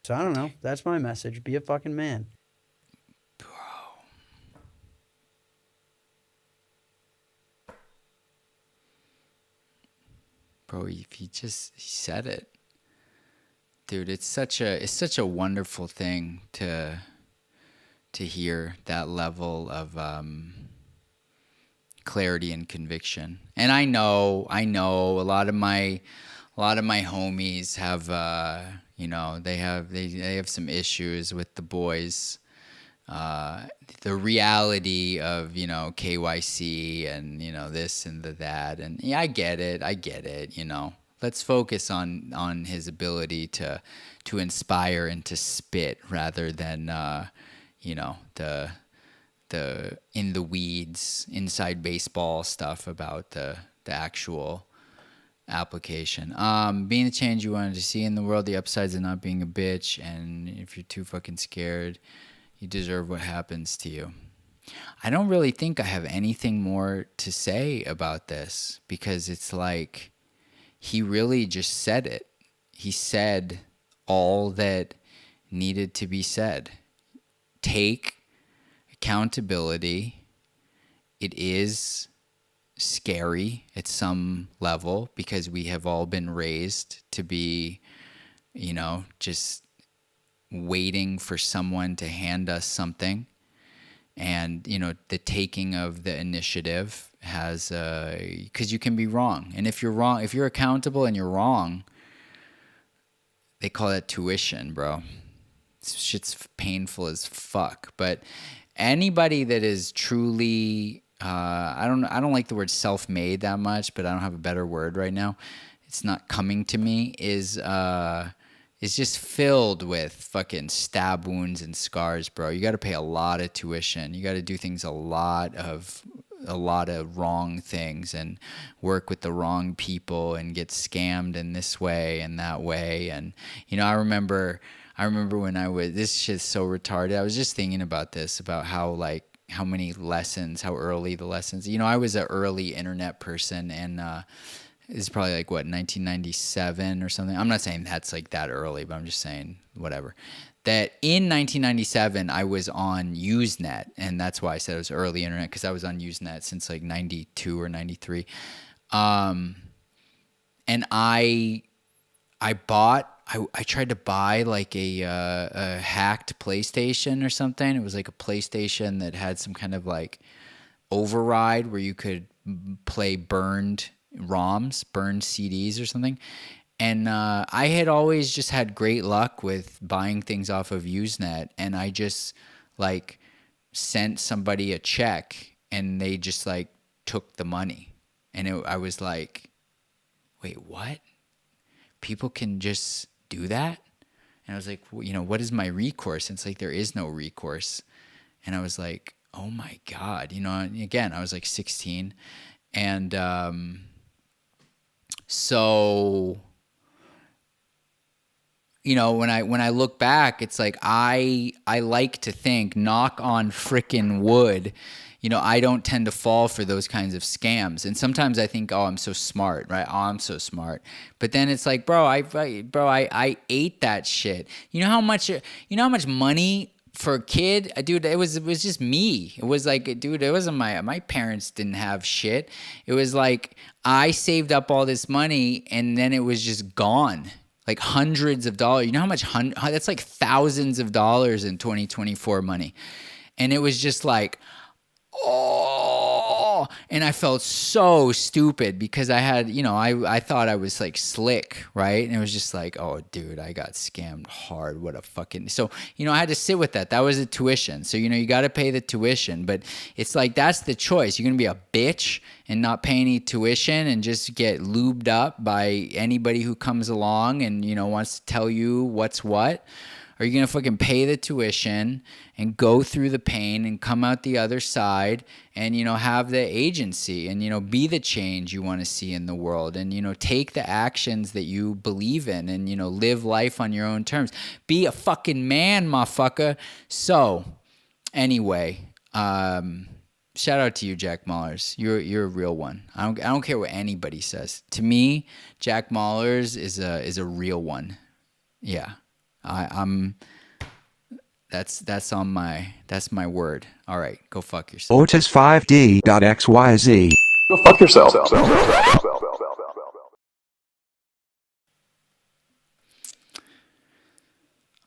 So I don't know. That's my message. Be a fucking man. Bro, he said it. Dude, it's such a wonderful thing to hear that level of clarity and conviction. And I know a lot of my homies have they have some issues with the boys. The reality of, KYC and, this and that. And yeah, I get it, Let's focus on his ability to inspire and to spit rather than, the in the weeds, inside baseball stuff about the actual application. Being the change you wanted to see in the world, the upsides of not being a bitch, and if you're too fucking scared, you deserve what happens to you. I don't really think I have anything more to say about this because it's like he really just said it. He said all that needed to be said. Take accountability. It is scary at some level because we have all been raised to be, just waiting for someone to hand us something. And, the taking of the initiative has, because you can be wrong. And if you're wrong, if you're accountable and you're wrong, they call that tuition, bro. Shit's painful as fuck. But anybody that is truly, I don't like the word self-made that much, but I don't have a better word right now. It's not coming to me, is just filled with fucking stab wounds and scars, bro. You got to pay a lot of tuition. You got to do things a lot of wrong things and work with the wrong people and get scammed in this way and that way. And I remember when this shit's so retarded. I was just thinking about this, about how many lessons, how early the lessons. I was an early internet person, and it's probably 1997 or something. I'm not saying that's that early, but I'm just saying whatever. That in 1997, I was on Usenet, and that's why I said it was early internet, because I was on Usenet since 92 or 93. And I tried to buy a hacked PlayStation or something. It was a PlayStation that had some kind of override where you could play burned ROMs, burned CDs or something. And I had always just had great luck with buying things off of Usenet, and I just sent somebody a check, and they just took the money, and I was like, wait, what? People can just do that? And I was like, well, what is my recourse? And it's there is no recourse. And I was like, oh my God, again, I was 16, and so, when I look back, it's I like to think, knock on frickin' wood, I don't tend to fall for those kinds of scams. And sometimes I think, oh, I'm so smart, right? Oh, I'm so smart. But then it's bro, I ate that shit. You know how much money for a kid, dude, it was just me. It was dude, it wasn't my parents didn't have shit. It was I saved up all this money, and then it was just gone. Hundreds of dollars. You know how much that's thousands of dollars in 2024 money. And it was just oh, and I felt so stupid because I had, I thought I was slick, right? And it was just oh, dude, I got scammed hard. What a fucking, so, I had to sit with that. That was the tuition. So, you got to pay the tuition, but it's that's the choice. You're going to be a bitch and not pay any tuition and just get lubed up by anybody who comes along and, wants to tell you what's what. Or Are you going to fucking pay the tuition and go through the pain and come out the other side and, you know, have the agency and, you know, be the change you want to see in the world and, you know, take the actions that you believe in and, you know, live life on your own terms. Be a fucking man, motherfucker. So, anyway, shout out to you, Jack Mahlers. You're a real one. I don't care what anybody says. To me, Jack Mahlers is a real one. Yeah. That's my word. All right, go fuck yourself. Otis5D.xyz. Go fuck yourself.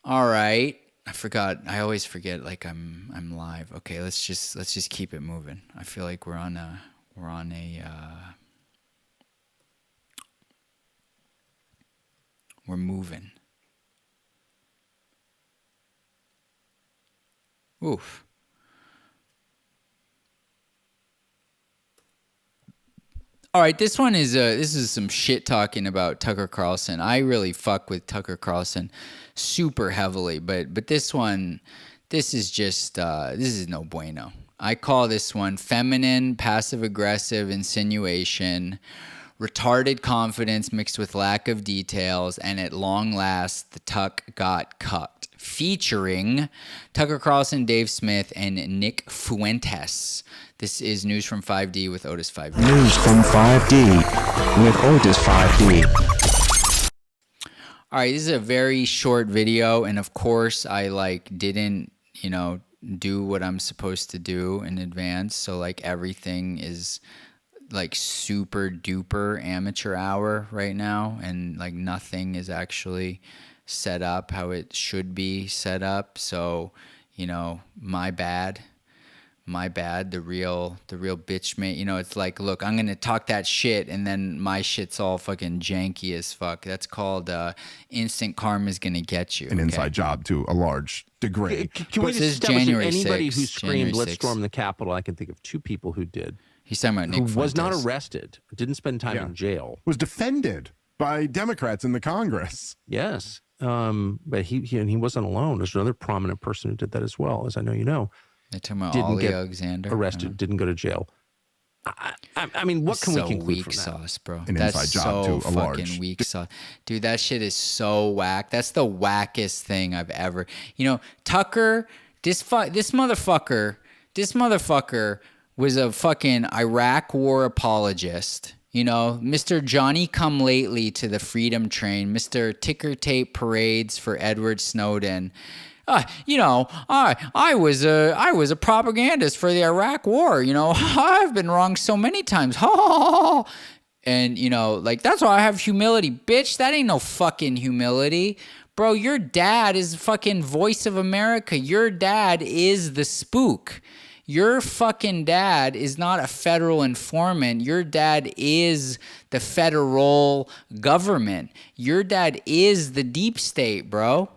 All right. I forgot. I always forget like I'm live. Okay, let's just keep it moving. I feel like we're moving. Oof. All right, this is some shit talking about Tucker Carlson. I really fuck with Tucker Carlson super heavily, but this is just this is no bueno. I call this one feminine, passive-aggressive insinuation, retarded confidence mixed with lack of details, and at long last, the Tuck got cucked. Featuring Tucker Carlson, Dave Smith, and Nick Fuentes. This is News from 5D with Otis 5D. News from 5D with Otis 5D. All right, this is a very short video, and of course, I didn't, you know, do what I'm supposed to do in advance. So everything is super duper amateur hour right now, and nothing is actually set up how it should be set up. So, you know, my bad. The real bitch mate. You know, it's look, I'm gonna talk that shit, and then my shit's all fucking janky as fuck. That's called instant karma's gonna get you. An inside job to a large degree. Can we This just is establish January anybody 6th, who screamed, January let's 6th. storm the Capitol? I can think of two people who did. He's talking about Nick Who was not Fuentes. arrested, didn't spend time in jail. Was defended by Democrats in the Congress. Yes. But he wasn't alone. There's another prominent person who did that as well, as I know you know. They're talking about Didn't Ollie get Alexander. Arrested, didn't go to jail. I mean, what can we conclude weak from that? sauce, bro. An That's inside job so to a fucking large weak sauce, dude. That shit is so whack. That's the wackest thing I've ever. You know, Tucker, this motherfucker was a fucking Iraq War apologist. You know, Mr. Johnny Come Lately to the Freedom Train, Mr. Ticker Tape Parades for Edward Snowden. You know, I was a propagandist for the Iraq War. You know, I've been wrong so many times. And, you know, that's why I have humility. Bitch, that ain't no fucking humility. Bro, your dad is fucking Voice of America. Your dad is the spook. Your fucking dad is not a federal informant. Your dad is the federal government. Your dad is the deep state, bro.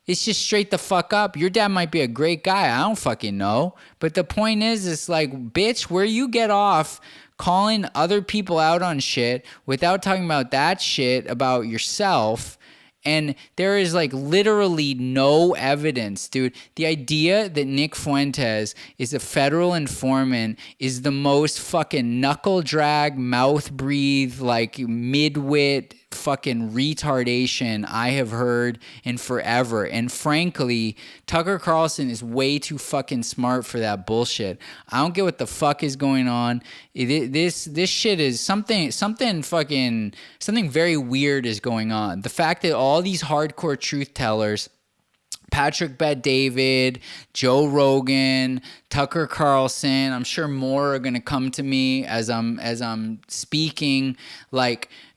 It's just straight the fuck up. Your dad might be a great guy. I don't fucking know. But the point is, it's bitch, where you get off calling other people out on shit without talking about that shit about yourself. And there is literally no evidence, dude. The idea that Nick Fuentes is a federal informant is the most fucking knuckle drag, mouth breathe, midwit fucking retardation I have heard in forever. And frankly, Tucker Carlson is way too fucking smart for that bullshit. I don't get what the fuck is going on. This shit is something very weird is going on. The fact that all these hardcore truth tellers, Patrick Bet-David, Joe Rogan, Tucker Carlson, I'm sure more are gonna come to me as I'm speaking,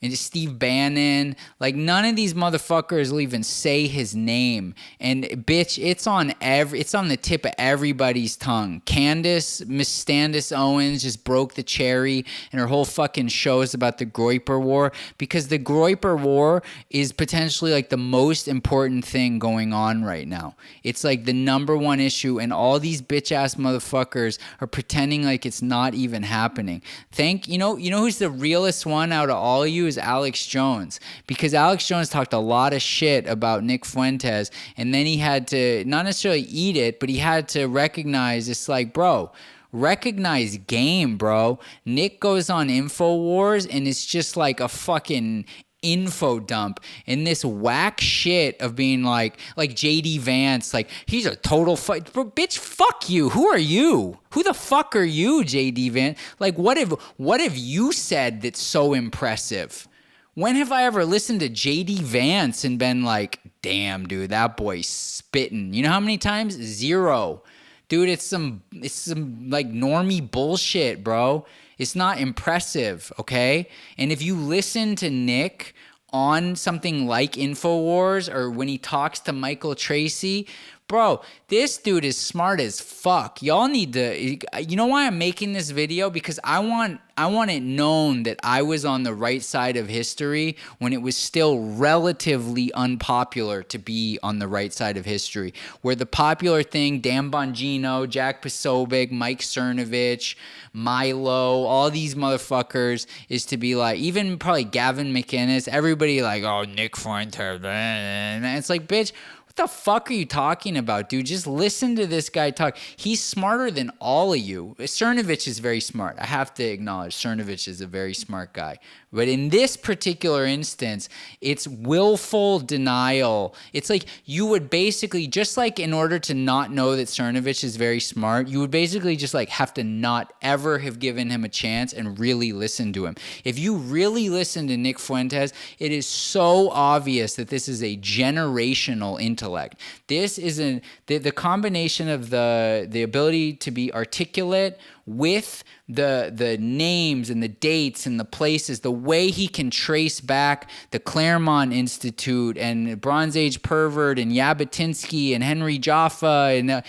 and Steve Bannon, none of these motherfuckers will even say his name. And bitch, it's on the tip of everybody's tongue. Miss Standis Owens just broke the cherry, and her whole fucking show is about the Groyper War, because the Groyper War is potentially the most important thing going on right right now. It's like the number one issue, and all these bitch ass motherfuckers are pretending like it's not even happening. You know who's the realest one out of all of you is Alex Jones, because Alex Jones talked a lot of shit about Nick Fuentes, and then he had to not necessarily eat it, but he had to recognize it's like, bro, recognize game, bro. Nick goes on InfoWars and it's just like a fucking info dump, and this whack shit of being like JD Vance, like he's a total bro, bitch, fuck you. Who are you? Who the fuck are you, JD Vance? Like what have you said that's so impressive? When have I ever listened to JD Vance and been like, damn, dude, that boy's spitting? You know how many times? Zero. Dude, it's some like normie bullshit, bro. It's not impressive, okay? And if you listen to Nick on something like InfoWars or when he talks to Michael Tracy, bro, this dude is smart as fuck. Y'all need to, you know why I'm making this video? Because I want it known that I was on the right side of history when it was still relatively unpopular to be on the right side of history. Where the popular thing, Dan Bongino, Jack Posobiec, Mike Cernovich, Milo, all these motherfuckers, is to be like, even probably Gavin McInnes, everybody like, oh, Nick Fuentes, and it's like, bitch, what the fuck are you talking about, dude? Just listen to this guy talk. He's smarter than all of you. Cernovich is very smart. I have to acknowledge Cernovich is a very smart guy. But in this particular instance, it's willful denial. It's like you would basically, just like in order to not know that Cernovich is very smart, you would basically just like have to not ever have given him a chance and really listen to him. If you really listen to Nick Fuentes, it is so obvious that this is a generational intellect. This is the combination of the ability to be articulate with the names and the dates and the places, the way he can trace back the Claremont Institute and Bronze Age Pervert and Jabotinsky and Henry Jaffa and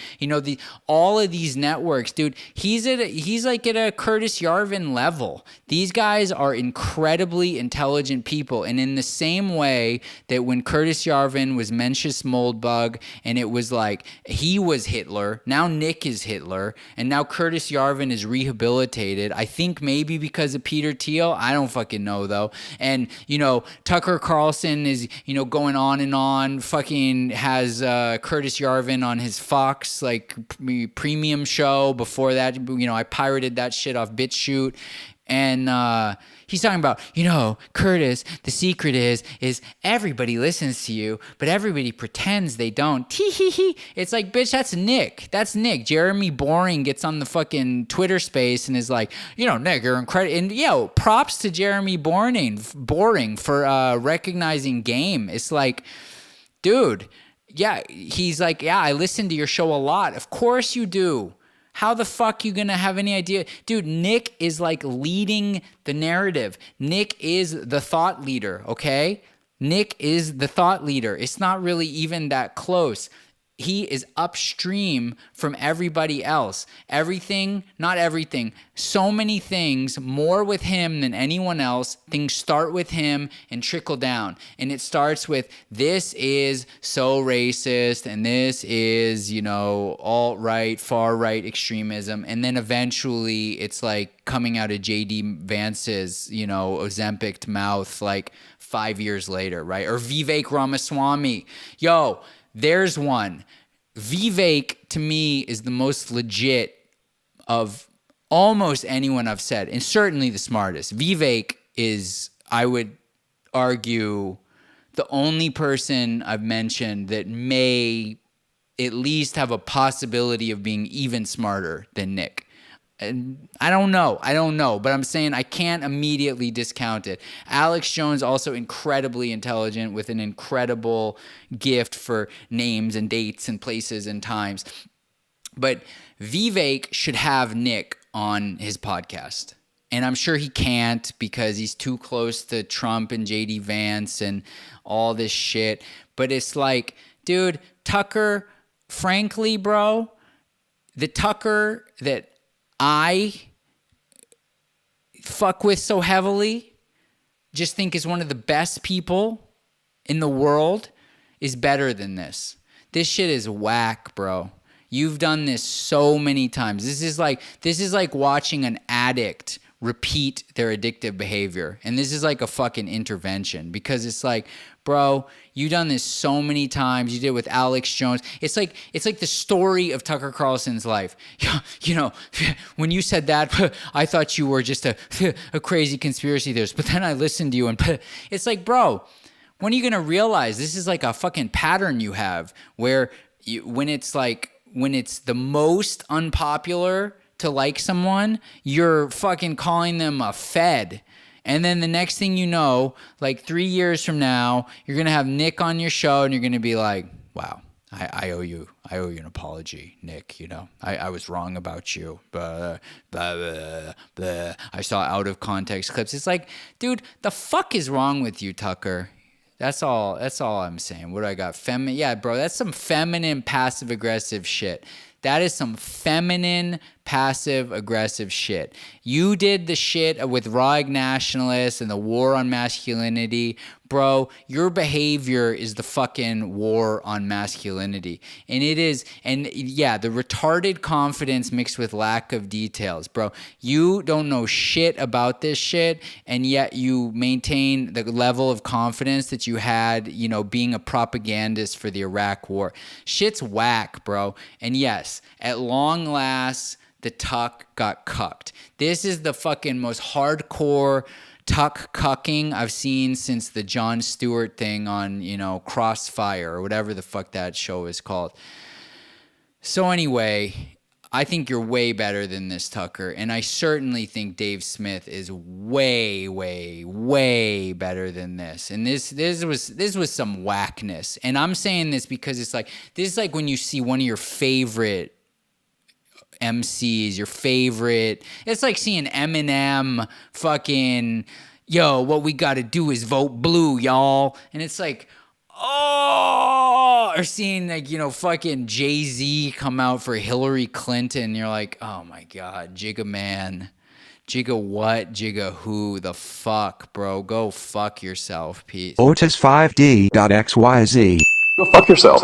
all of these networks, dude. He's like at a Curtis Yarvin level. These guys are incredibly intelligent people, and in the same way that when Curtis Yarvin was Mencius Moldbug and it was like he was Hitler, now Nick is Hitler, and now Curtis Yarvin is rehabilitated. I think maybe because of Peter Thiel. I don't fucking know though. And Tucker Carlson is going on and on. Fucking has Curtis Yarvin on his Fox like premium show. Before that, I pirated that shit off BitChute. And he's talking about, Curtis, the secret is everybody listens to you, but everybody pretends they don't. Tee-hee-hee. It's like, bitch, that's Nick. That's Nick. Jeremy Boring gets on the fucking Twitter space and is like, Nick, you're incredible. And, props to Jeremy Boring for recognizing game. It's like, dude, yeah, he's like, yeah, I listen to your show a lot. Of course you do. How the fuck you gonna have any idea? Dude, Nick is like leading the narrative. Nick is the thought leader, okay? Nick is the thought leader. It's not really even that close. He is upstream from everybody else. Everything, not everything, so many things, more with him than anyone else. Things start with him and trickle down. And it starts with, this is so racist, and this is, alt-right, far-right extremism. And then eventually it's like coming out of JD Vance's, Ozempic mouth like 5 years later, right? Or Vivek Ramaswamy. Yo, there's one. Vivek, to me, is the most legit of almost anyone I've said, and certainly the smartest. Vivek is, I would argue, the only person I've mentioned that may at least have a possibility of being even smarter than Nick. And I don't know, but I'm saying I can't immediately discount it. Alex Jones, also incredibly intelligent with an incredible gift for names and dates and places and times. But Vivek should have Nick on his podcast. And I'm sure he can't because he's too close to Trump and JD Vance and all this shit. But it's like, dude, Tucker, frankly, bro, the Tucker that I fuck with so heavily, just think is one of the best people in the world, is better than this. This shit is whack, bro. You've done this so many times. This is like watching an addict repeat their addictive behavior. And this is like a fucking intervention, because it's like, bro, you've done this so many times. You did it with Alex Jones. It's like the story of Tucker Carlson's life. You know, when you said that, I thought you were just a crazy conspiracy theorist. But then I listened to you, and it's like, bro, when are you going to realize this is like a fucking pattern you have where when it's the most unpopular to like someone, you're fucking calling them a Fed. And then the next thing you know, like 3 years from now, you're going to have Nick on your show and you're going to be like, wow, I owe you an apology, Nick. You know, I was wrong about you. Blah, blah, blah, blah. I saw out of context clips. It's like, dude, the fuck is wrong with you, Tucker? That's all I'm saying. What do I got? Yeah, bro, that's some feminine passive aggressive shit. That is some feminine passive aggressive shit. You did the shit with Raw Nationalists and the war on masculinity. Bro, your behavior is the fucking war on masculinity. And it is, and yeah, the retarded confidence mixed with lack of details. Bro, you don't know shit about this shit, and yet you maintain the level of confidence that you had, you know, being a propagandist for the Iraq war. Shit's whack, bro. And yes, at long last, the Tuck got cucked. This is the fucking most hardcore Tuck cucking I've seen since the Jon Stewart thing on, you know, Crossfire or whatever the fuck that show is called. So anyway, I think you're way better than this, Tucker, and I certainly think Dave Smith is way, way, way better than this. And this was some whackness. And I'm saying this because it's like, this is like when you see one of your favorite MCs, your favorite. It's like seeing Eminem fucking, yo, what we got to do is vote blue, y'all. And it's like, oh, or seeing like, you know, fucking Jay-Z come out for Hillary Clinton. You're like, oh my God, Jigga man. Jigga what? Jigga who? The fuck, bro? Go fuck yourself. Peace. Otis5D.xyz. Go fuck yourself.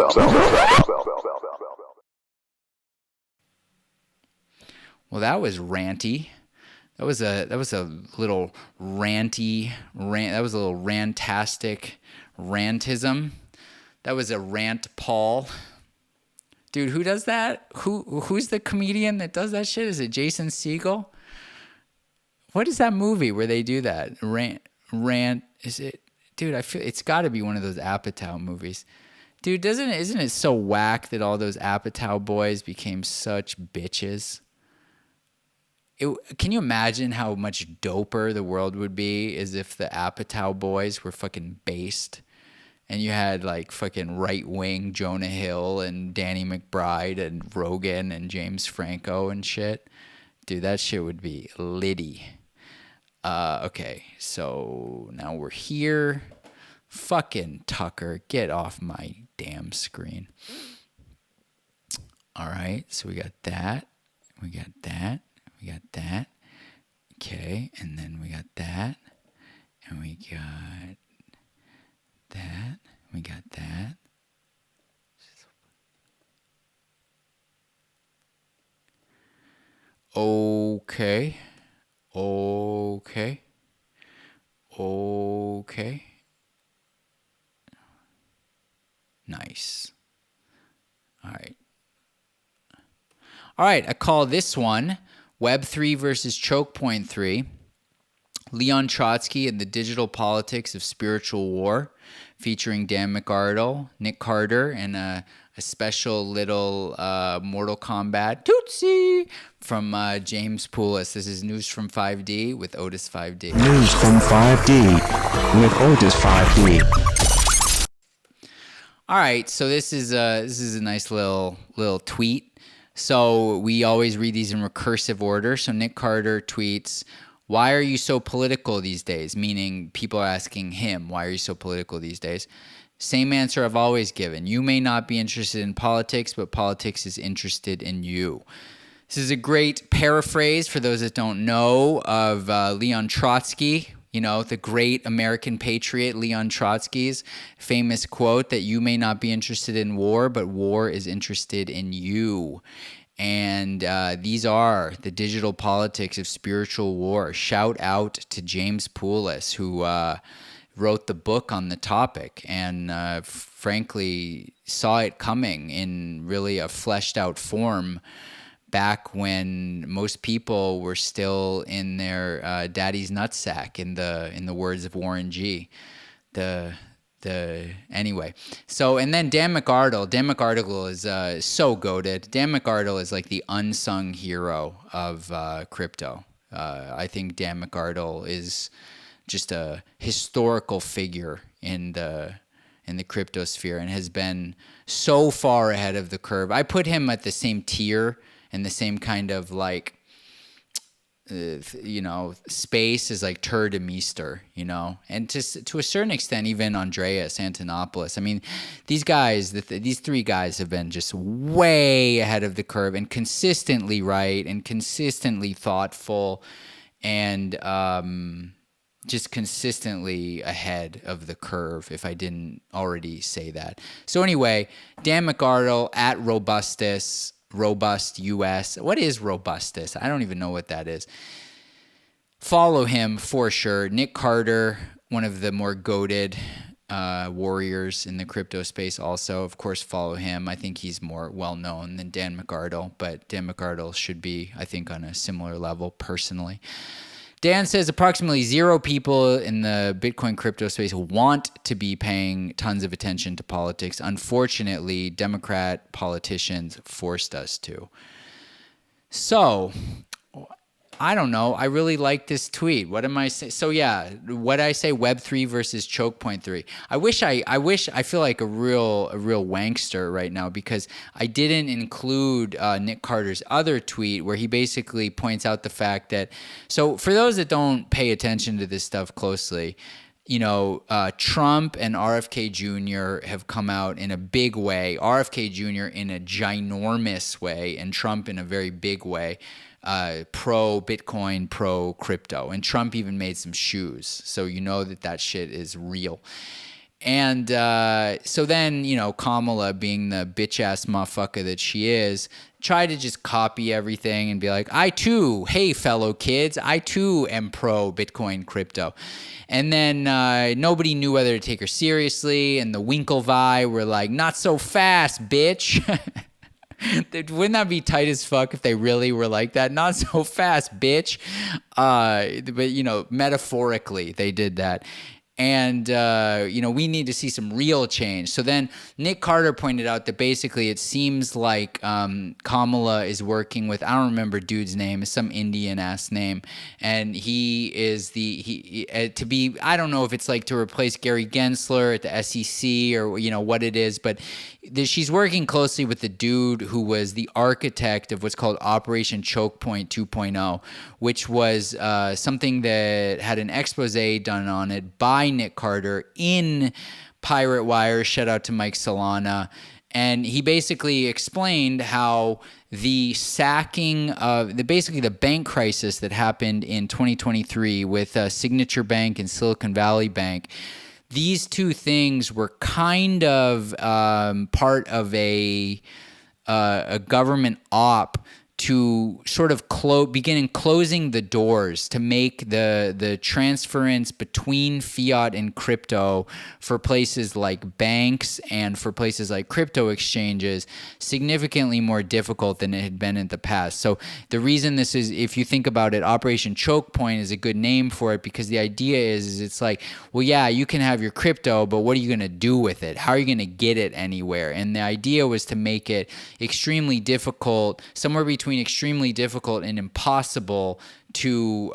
Well, that was ranty. That was a little ranty rant. That was a little rantastic rantism. That was a rant, Paul. Dude, who does that? Who's the comedian that does that shit? Is it Jason Segel? What is that movie where they do that? Rant. Is it? Dude, I feel it's got to be one of those Apatow movies. Dude, isn't it so whack that all those Apatow boys became such bitches? Can you imagine how much doper the world would be as if the Apatow boys were fucking based, and you had like fucking right-wing Jonah Hill and Danny McBride and Rogan and James Franco and shit? Dude, that shit would be litty. Okay, so now we're here. Fucking Tucker, get off my damn screen. All right, so we got that. We got that. We got that. Okay, and then we got that. And we got that. We got that. Okay. Okay. Okay. Nice. All right. All right, I call this one Web3 versus Choke Point 3, Leon Trotsky and the Digital Politics of Spiritual War, featuring Dan McArdle, Nick Carter, and a special little Mortal Kombat Tootsie from James Poulos. This is News from 5D with Otis 5D. News from 5D with Otis 5D. All right, so this is a nice little tweet. So we always read these in recursive order. So Nick Carter tweets, "Why are you so political these days?" Meaning people are asking him, why are you so political these days? Same answer I've always given. You may not be interested in politics, but politics is interested in you. This is a great paraphrase for those that don't know of Leon Trotsky. You know, the great American patriot Leon Trotsky's famous quote that you may not be interested in war, but war is interested in you. And these are the digital politics of spiritual war. Shout out to James Poulos, who wrote the book on the topic and frankly saw it coming in really a fleshed out form back when most people were still in their daddy's nutsack, in the words of Warren G. Anyway, so, and then Dan McArdle is so goated. Dan McArdle is like the unsung hero of crypto. I think Dan McArdle is just a historical figure in the crypto sphere and has been so far ahead of the curve. I put him at the same tier and the same kind of like, space as like Tur de Meester, and to a certain extent, even Andreas Antonopoulos. I mean, these guys, these three guys have been just way ahead of the curve and consistently right and consistently thoughtful and just consistently ahead of the curve, if I didn't already say that. So anyway, Dan McArdle at Robust US. What is Robustus? I don't even know what that is. Follow him for sure. Nick Carter, one of the more goated warriors in the crypto space also. Of course, follow him. I think he's more well-known than Dan McArdle, but Dan McArdle should be, I think, on a similar level personally. Dan says approximately 0 people in the Bitcoin crypto space want to be paying tons of attention to politics. Unfortunately, Democrat politicians forced us to. So, I don't know. I really like this tweet. What am I saying? So yeah, what I say, Web3 versus choke point 3. I feel like a real wankster right now because I didn't include Nick Carter's other tweet where he basically points out the fact that, so for those that don't pay attention to this stuff closely, Trump and RFK Jr. have come out in a big way, RFK Jr. in a ginormous way, and Trump in a very big way. Pro Bitcoin, pro crypto. And Trump even made some shoes. So you know that shit is real. And so then, Kamala, being the bitch-ass motherfucker that she is, tried to just copy everything and be like, I too, hey, fellow kids, I too am pro Bitcoin crypto. And then nobody knew whether to take her seriously. And the Winklevi were like, not so fast, bitch. Wouldn't that be tight as fuck if they really were like that? Not so fast, bitch. But, metaphorically, they did that. And, we need to see some real change. So then Nick Carter pointed out that basically it seems like Kamala is working with, I don't remember dude's name, it's some Indian ass name. And he is I don't know if it's like to replace Gary Gensler at the SEC or, what it is, but she's working closely with the dude who was the architect of what's called Operation Choke Point 2.0, which was something that had an expose done on it by Nick Carter in Pirate Wire. Shout out to Mike Solana. And he basically explained how the sacking of the bank crisis that happened in 2023 with Signature Bank and Silicon Valley Bank, these two things were kind of part of a government op to sort of begin closing the doors to make the transference between fiat and crypto for places like banks and for places like crypto exchanges significantly more difficult than it had been in the past. So the reason this is, if you think about it, Operation Choke Point is a good name for it because the idea is it's like, well, yeah, you can have your crypto, but what are you going to do with it? How are you going to get it anywhere? And the idea was to make it extremely difficult, somewhere between extremely difficult and impossible to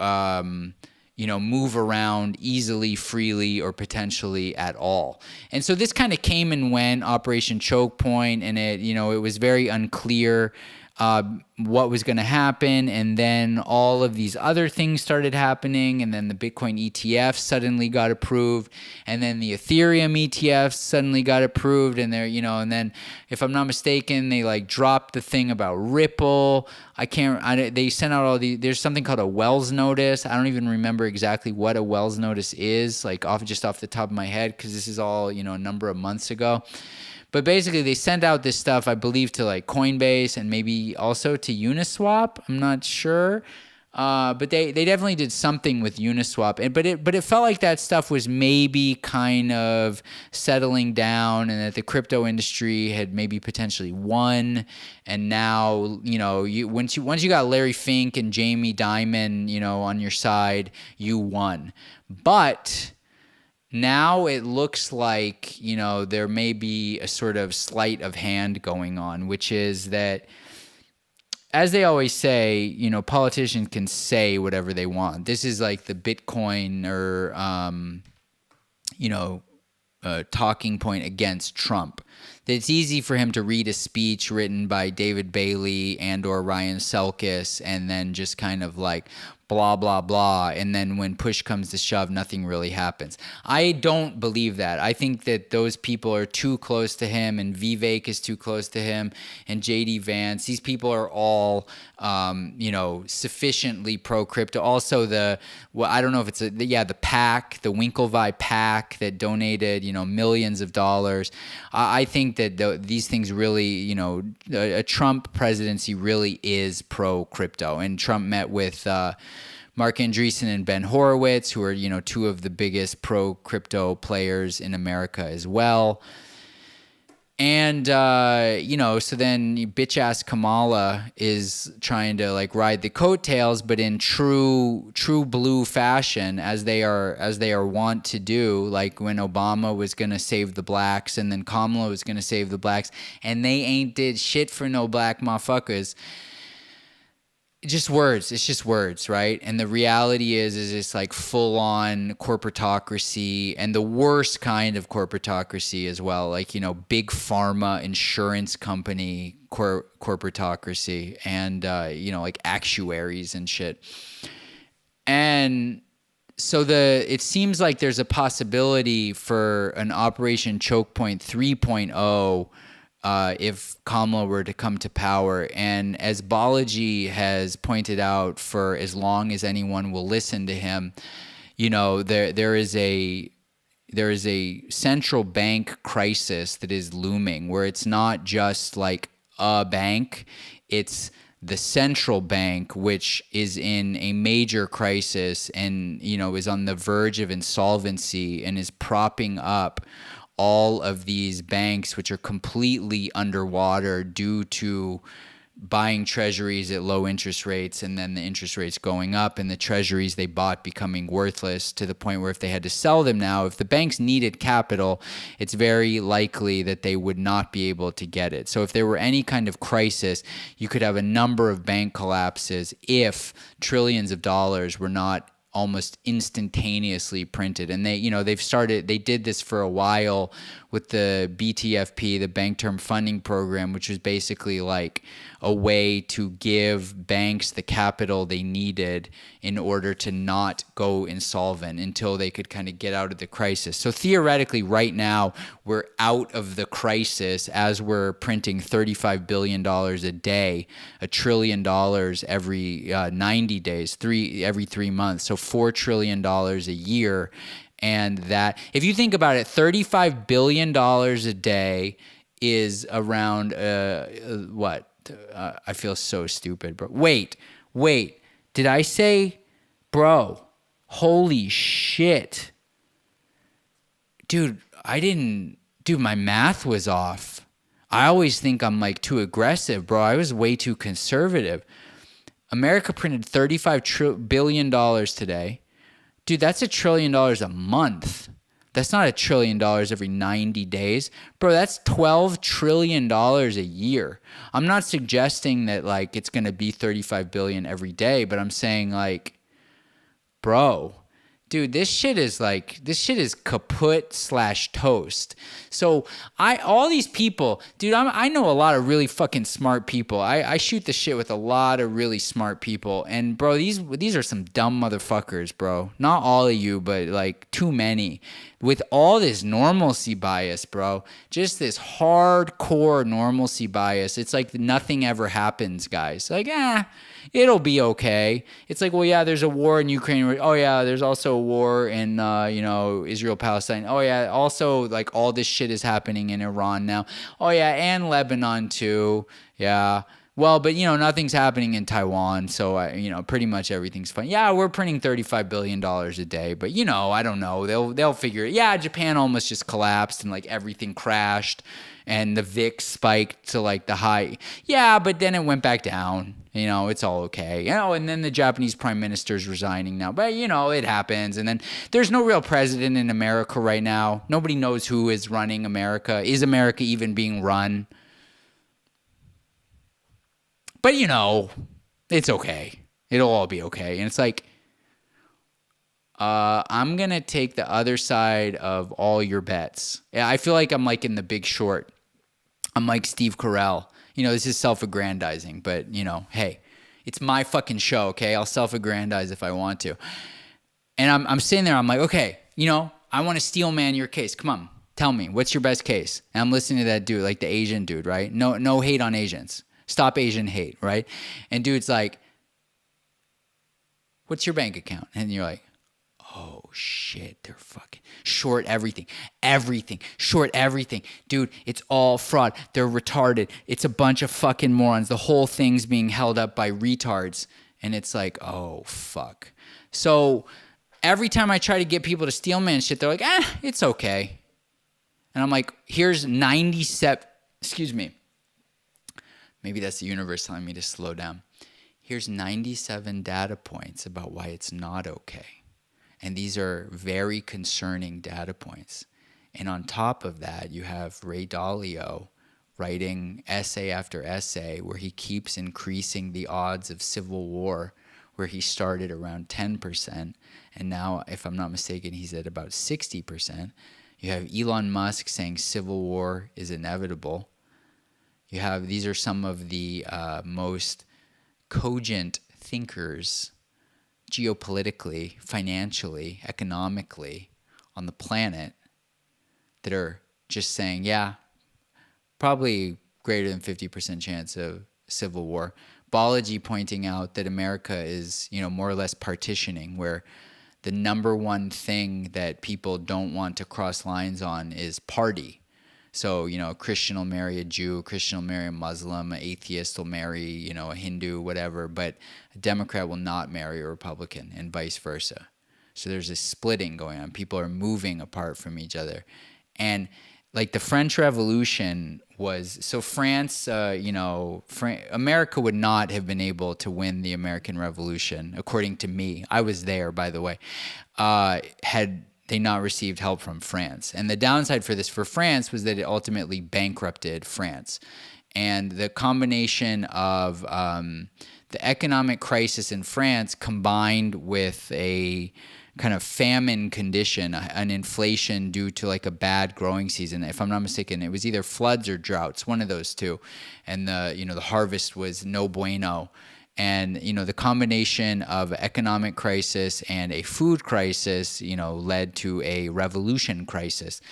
move around easily, freely, or potentially at all. And so this kind of came and went, Operation Choke Point, and it was very unclear what was going to happen, and then all of these other things started happening, and then the Bitcoin ETF suddenly got approved, and then the Ethereum ETF suddenly got approved, and and then if I'm not mistaken, they like dropped the thing about Ripple. They sent out there's something called a Wells notice. I don't even remember exactly what a Wells notice is, like off the top of my head, because this is all, a number of months ago. But basically, they sent out this stuff, I believe, to like Coinbase and maybe also to Uniswap. I'm not sure. But they definitely did something with Uniswap. But it felt like that stuff was maybe kind of settling down, and that the crypto industry had maybe potentially won. And now, once you got Larry Fink and Jamie Dimon, on your side, you won. But now it looks like, there may be a sort of sleight of hand going on, which is that, as they always say, politicians can say whatever they want. This is like the Bitcoin or, talking point against Trump. That it's easy for him to read a speech written by David Bailey and or Ryan Selkis and then just kind of like blah, blah, blah. And then when push comes to shove, nothing really happens. I don't believe that. I think that those people are too close to him, and Vivek is too close to him, and JD Vance. These people are all, sufficiently pro-crypto. Also I don't know if it's the PAC, the Winklevi PAC that donated, millions of dollars. I think that these things really, a Trump presidency really is pro-crypto. And Trump met with Mark Andreessen and Ben Horowitz, who are, two of the biggest pro-crypto players in America as well. And, so then bitch-ass Kamala is trying to like ride the coattails, but in true blue fashion, as they are wont to do, like when Obama was going to save the blacks and then Kamala was going to save the blacks, and they ain't did shit for no black motherfuckers. Just words. It's just words, right? And the reality is it's like full-on corporatocracy, and the worst kind of corporatocracy as well. Like, big pharma, insurance company corporatocracy, and, like actuaries and shit. And so it seems like there's a possibility for an Operation Choke Point 3.0 if Kamala were to come to power. And as Balaji has pointed out, for as long as anyone will listen to him, there is a central bank crisis that is looming, where it's not just like a bank, it's the central bank, which is in a major crisis and, is on the verge of insolvency and is propping up all of these banks, which are completely underwater due to buying treasuries at low interest rates, and then the interest rates going up and the treasuries they bought becoming worthless, to the point where if they had to sell them now, if the banks needed capital, it's very likely that they would not be able to get it. So if there were any kind of crisis, you could have a number of bank collapses if trillions of dollars were not almost instantaneously printed. And they did this for a while with the BTFP, the Bank Term Funding Program, which was basically like a way to give banks the capital they needed in order to not go insolvent until they could kind of get out of the crisis. So theoretically, right now, we're out of the crisis as we're printing $35 billion a day, $1 trillion every 90 days, every 3 months. So $4 trillion a year. And that, if you think about it, $35 billion a day is around, what? I feel so stupid, bro. Wait. Did I say, bro, holy shit. Dude, my math was off. I always think I'm like too aggressive, bro. I was way too conservative. America printed $35 billion today. Dude, that's $1 trillion a month. That's not $1 trillion every 90 days. Bro, that's $12 trillion a year. I'm not suggesting that like it's going to be $35 billion every day, but I'm saying like, bro, dude, this shit is kaput / toast. So all these people, dude, I know a lot of really fucking smart people. I shoot the shit with a lot of really smart people. And bro, these are some dumb motherfuckers, bro. Not all of you, but like too many. With all this normalcy bias, bro, just this hardcore normalcy bias. It's like nothing ever happens, guys. Like, it'll be okay. It's like, well, yeah, there's a war in Ukraine. Oh, yeah, there's also a war in, Israel, Palestine. Oh, yeah, also, like, all this shit is happening in Iran now. Oh, yeah, and Lebanon, too. Yeah. Well, but, nothing's happening in Taiwan, so, pretty much everything's fine. Yeah, we're printing $35 billion a day, but, I don't know. They'll figure it. Yeah, Japan almost just collapsed and, like, everything crashed, and the VIX spiked to, like, the high. Yeah, but then it went back down. It's all okay. And then the Japanese prime minister's resigning now. But, it happens. And then there's no real president in America right now. Nobody knows who is running America. Is America even being run? But, it's okay. It'll all be okay. And it's like, I'm going to take the other side of all your bets. Yeah, I feel like I'm like in The Big Short. I'm like Steve Carell. This is self-aggrandizing, but, hey, it's my fucking show, okay? I'll self-aggrandize if I want to. And I'm sitting there, I'm like, okay, I want to steel man your case. Come on, tell me, what's your best case? And I'm listening to that dude, like the Asian dude, right? No hate on Asians. Stop Asian hate, right? And dude's like, what's your bank account? And you're like, oh shit, they're fucking short everything, short everything. Dude, it's all fraud. They're retarded. It's a bunch of fucking morons. The whole thing's being held up by retards. And it's like, oh fuck. So every time I try to get people to steel man shit, they're like, it's okay. And I'm like, here's 97, excuse me. Maybe that's the universe telling me to slow down. Here's 97 data points about why it's not okay. And these are very concerning data points. And on top of that, you have Ray Dalio writing essay after essay where he keeps increasing the odds of civil war, where he started around 10%. And now, if I'm not mistaken, he's at about 60%. You have Elon Musk saying civil war is inevitable. These are some of the most cogent thinkers geopolitically, financially, economically on the planet that are just saying, yeah, probably greater than 50% chance of civil war. Balaji pointing out that America is, more or less partitioning, where the number one thing that people don't want to cross lines on is party. So, a Christian will marry a Jew, a Christian will marry a Muslim, an atheist will marry, a Hindu, whatever, but a Democrat will not marry a Republican and vice versa. So there's this splitting going on. People are moving apart from each other. And like the French Revolution was, so France, America would not have been able to win the American Revolution, according to me. I was there, by the way, had they not received help from France. And the downside for this for France was that it ultimately bankrupted France. And the combination of the economic crisis in France combined with a kind of famine condition, an inflation due to like a bad growing season. If I'm not mistaken, it was either floods or droughts, one of those two. And the harvest was no bueno. And, the combination of economic crisis and a food crisis, led to a revolution crisis.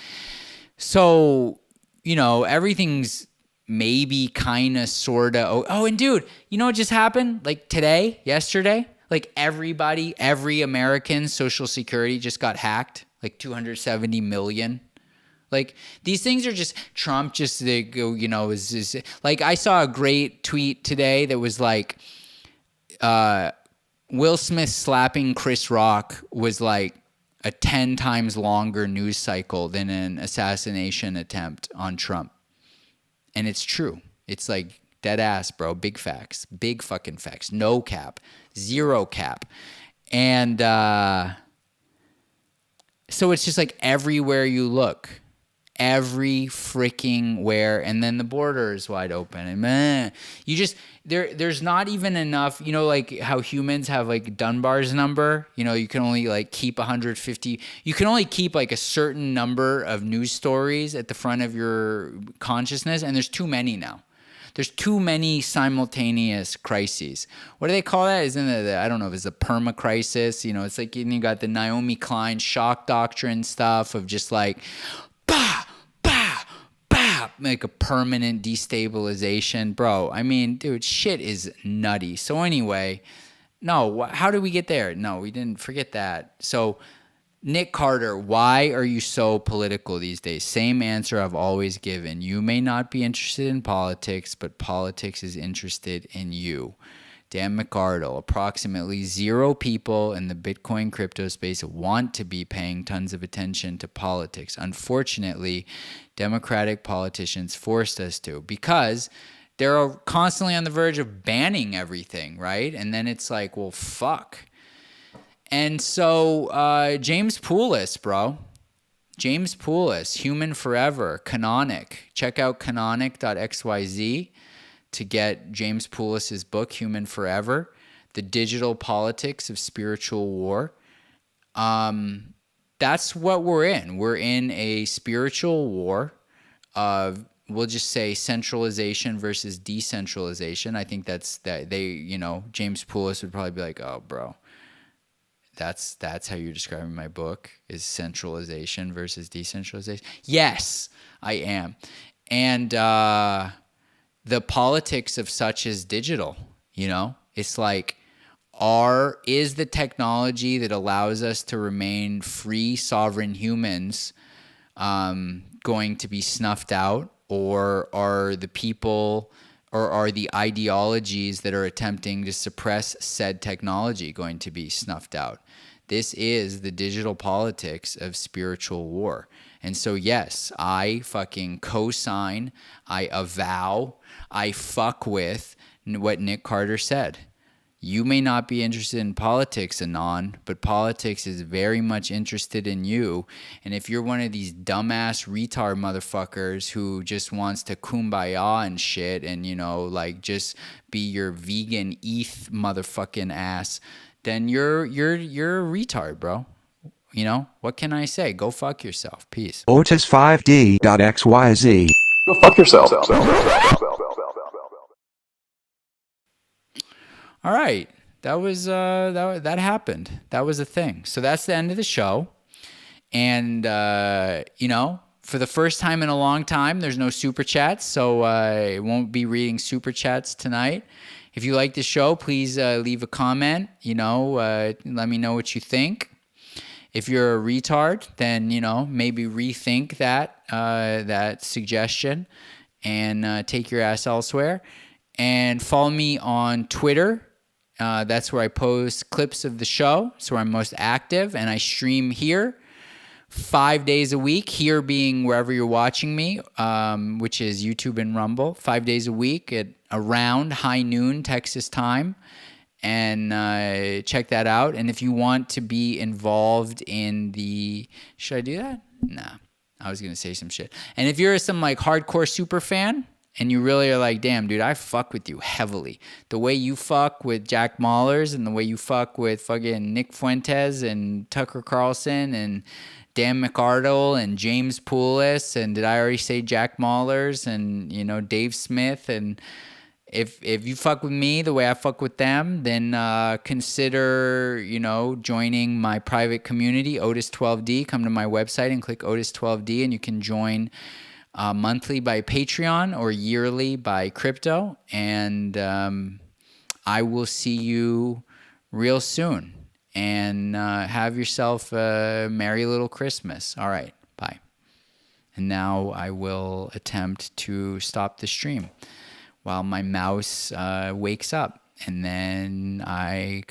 So, everything's maybe kind of, sort of. Oh, and dude, what just happened? Like yesterday, like every American Social Security just got hacked, like 270 million. Like these things are just Trump just, they go, is like I saw a great tweet today that was like, Will Smith slapping Chris Rock was like a 10 times longer news cycle than an assassination attempt on Trump. And it's true. It's like dead ass, bro. Big facts. Big fucking facts. No cap. Zero cap. And so it's just like everywhere you look. every freaking where, and then the border is wide open, and man, you just there's not even enough, like how humans have like Dunbar's number, you can only like keep 150, you can only keep like a certain number of news stories at the front of your consciousness, and there's too many now. There's too many simultaneous crises. What do they call that? Isn't it? I don't know if it's a perma crisis. It's like you got the Naomi Klein shock doctrine stuff of just like, bah, bah, bah, like a permanent destabilization. Bro, I mean, dude, shit is nutty. So anyway, no, how did we get there? No, we didn't. Forget that. So Nick Carter, why are you so political these days? Same answer I've always given. You may not be interested in politics, but politics is interested in you. Dan McArdle, approximately 0 people in the Bitcoin crypto space want to be paying tons of attention to politics. Unfortunately, Democratic politicians forced us to, because they're constantly on the verge of banning everything, right? And then it's like, well, fuck. And so James Poulos, bro. James Poulos, Human Forever, Canonic. Check out canonic.xyz to get James Poulos' book, Human Forever, The Digital Politics of Spiritual War. That's what we're in. We're in a spiritual war of, we'll just say, centralization versus decentralization. I think that's that James Poulos would probably be like, oh, bro. That's how you're describing my book, is centralization versus decentralization. Yes, I am. And the politics of such is digital, It's like, is the technology that allows us to remain free, sovereign humans going to be snuffed out? Or are the people, or are the ideologies that are attempting to suppress said technology going to be snuffed out? This is the digital politics of spiritual war. And so, yes, I fucking co-sign, I avow, I fuck with what Nick Carter said. You may not be interested in politics, Anon, but politics is very much interested in you. And if you're one of these dumbass retard motherfuckers who just wants to kumbaya and shit and, just be your vegan ETH motherfucking ass, then you're a retard, bro. What can I say? Go fuck yourself. Peace. Otis5D.xyz. Go fuck yourself. All right. That was that happened. That was a thing. So that's the end of the show. And for the first time in a long time, there's no super chats, so I won't be reading super chats tonight. If you like the show, please leave a comment. Let me know what you think. If you're a retard, then maybe rethink that suggestion and take your ass elsewhere. And follow me on Twitter. That's where I post clips of the show. It's where I'm most active, and I stream here 5 days a week, here being wherever you're watching me, which is YouTube and Rumble, 5 days a week at around high noon Texas time. And check that out. And if you want to be involved in should I do that? Nah, I was going to say some shit. And if you're some like hardcore super fan, and you really are like, damn, dude, I fuck with you heavily. The way you fuck with Jack Mahlers and the way you fuck with fucking Nick Fuentes and Tucker Carlson and Dan McArdle and James Poulos, and did I already say Jack Mahlers and, Dave Smith? And if you fuck with me the way I fuck with them, then consider, joining my private community, Otis12D. Come to my website and click Otis12D, and you can join monthly by Patreon or yearly by crypto. And I will see you real soon. And have yourself a merry little Christmas. All right, bye. And now I will attempt to stop the stream while my mouse wakes up. And then I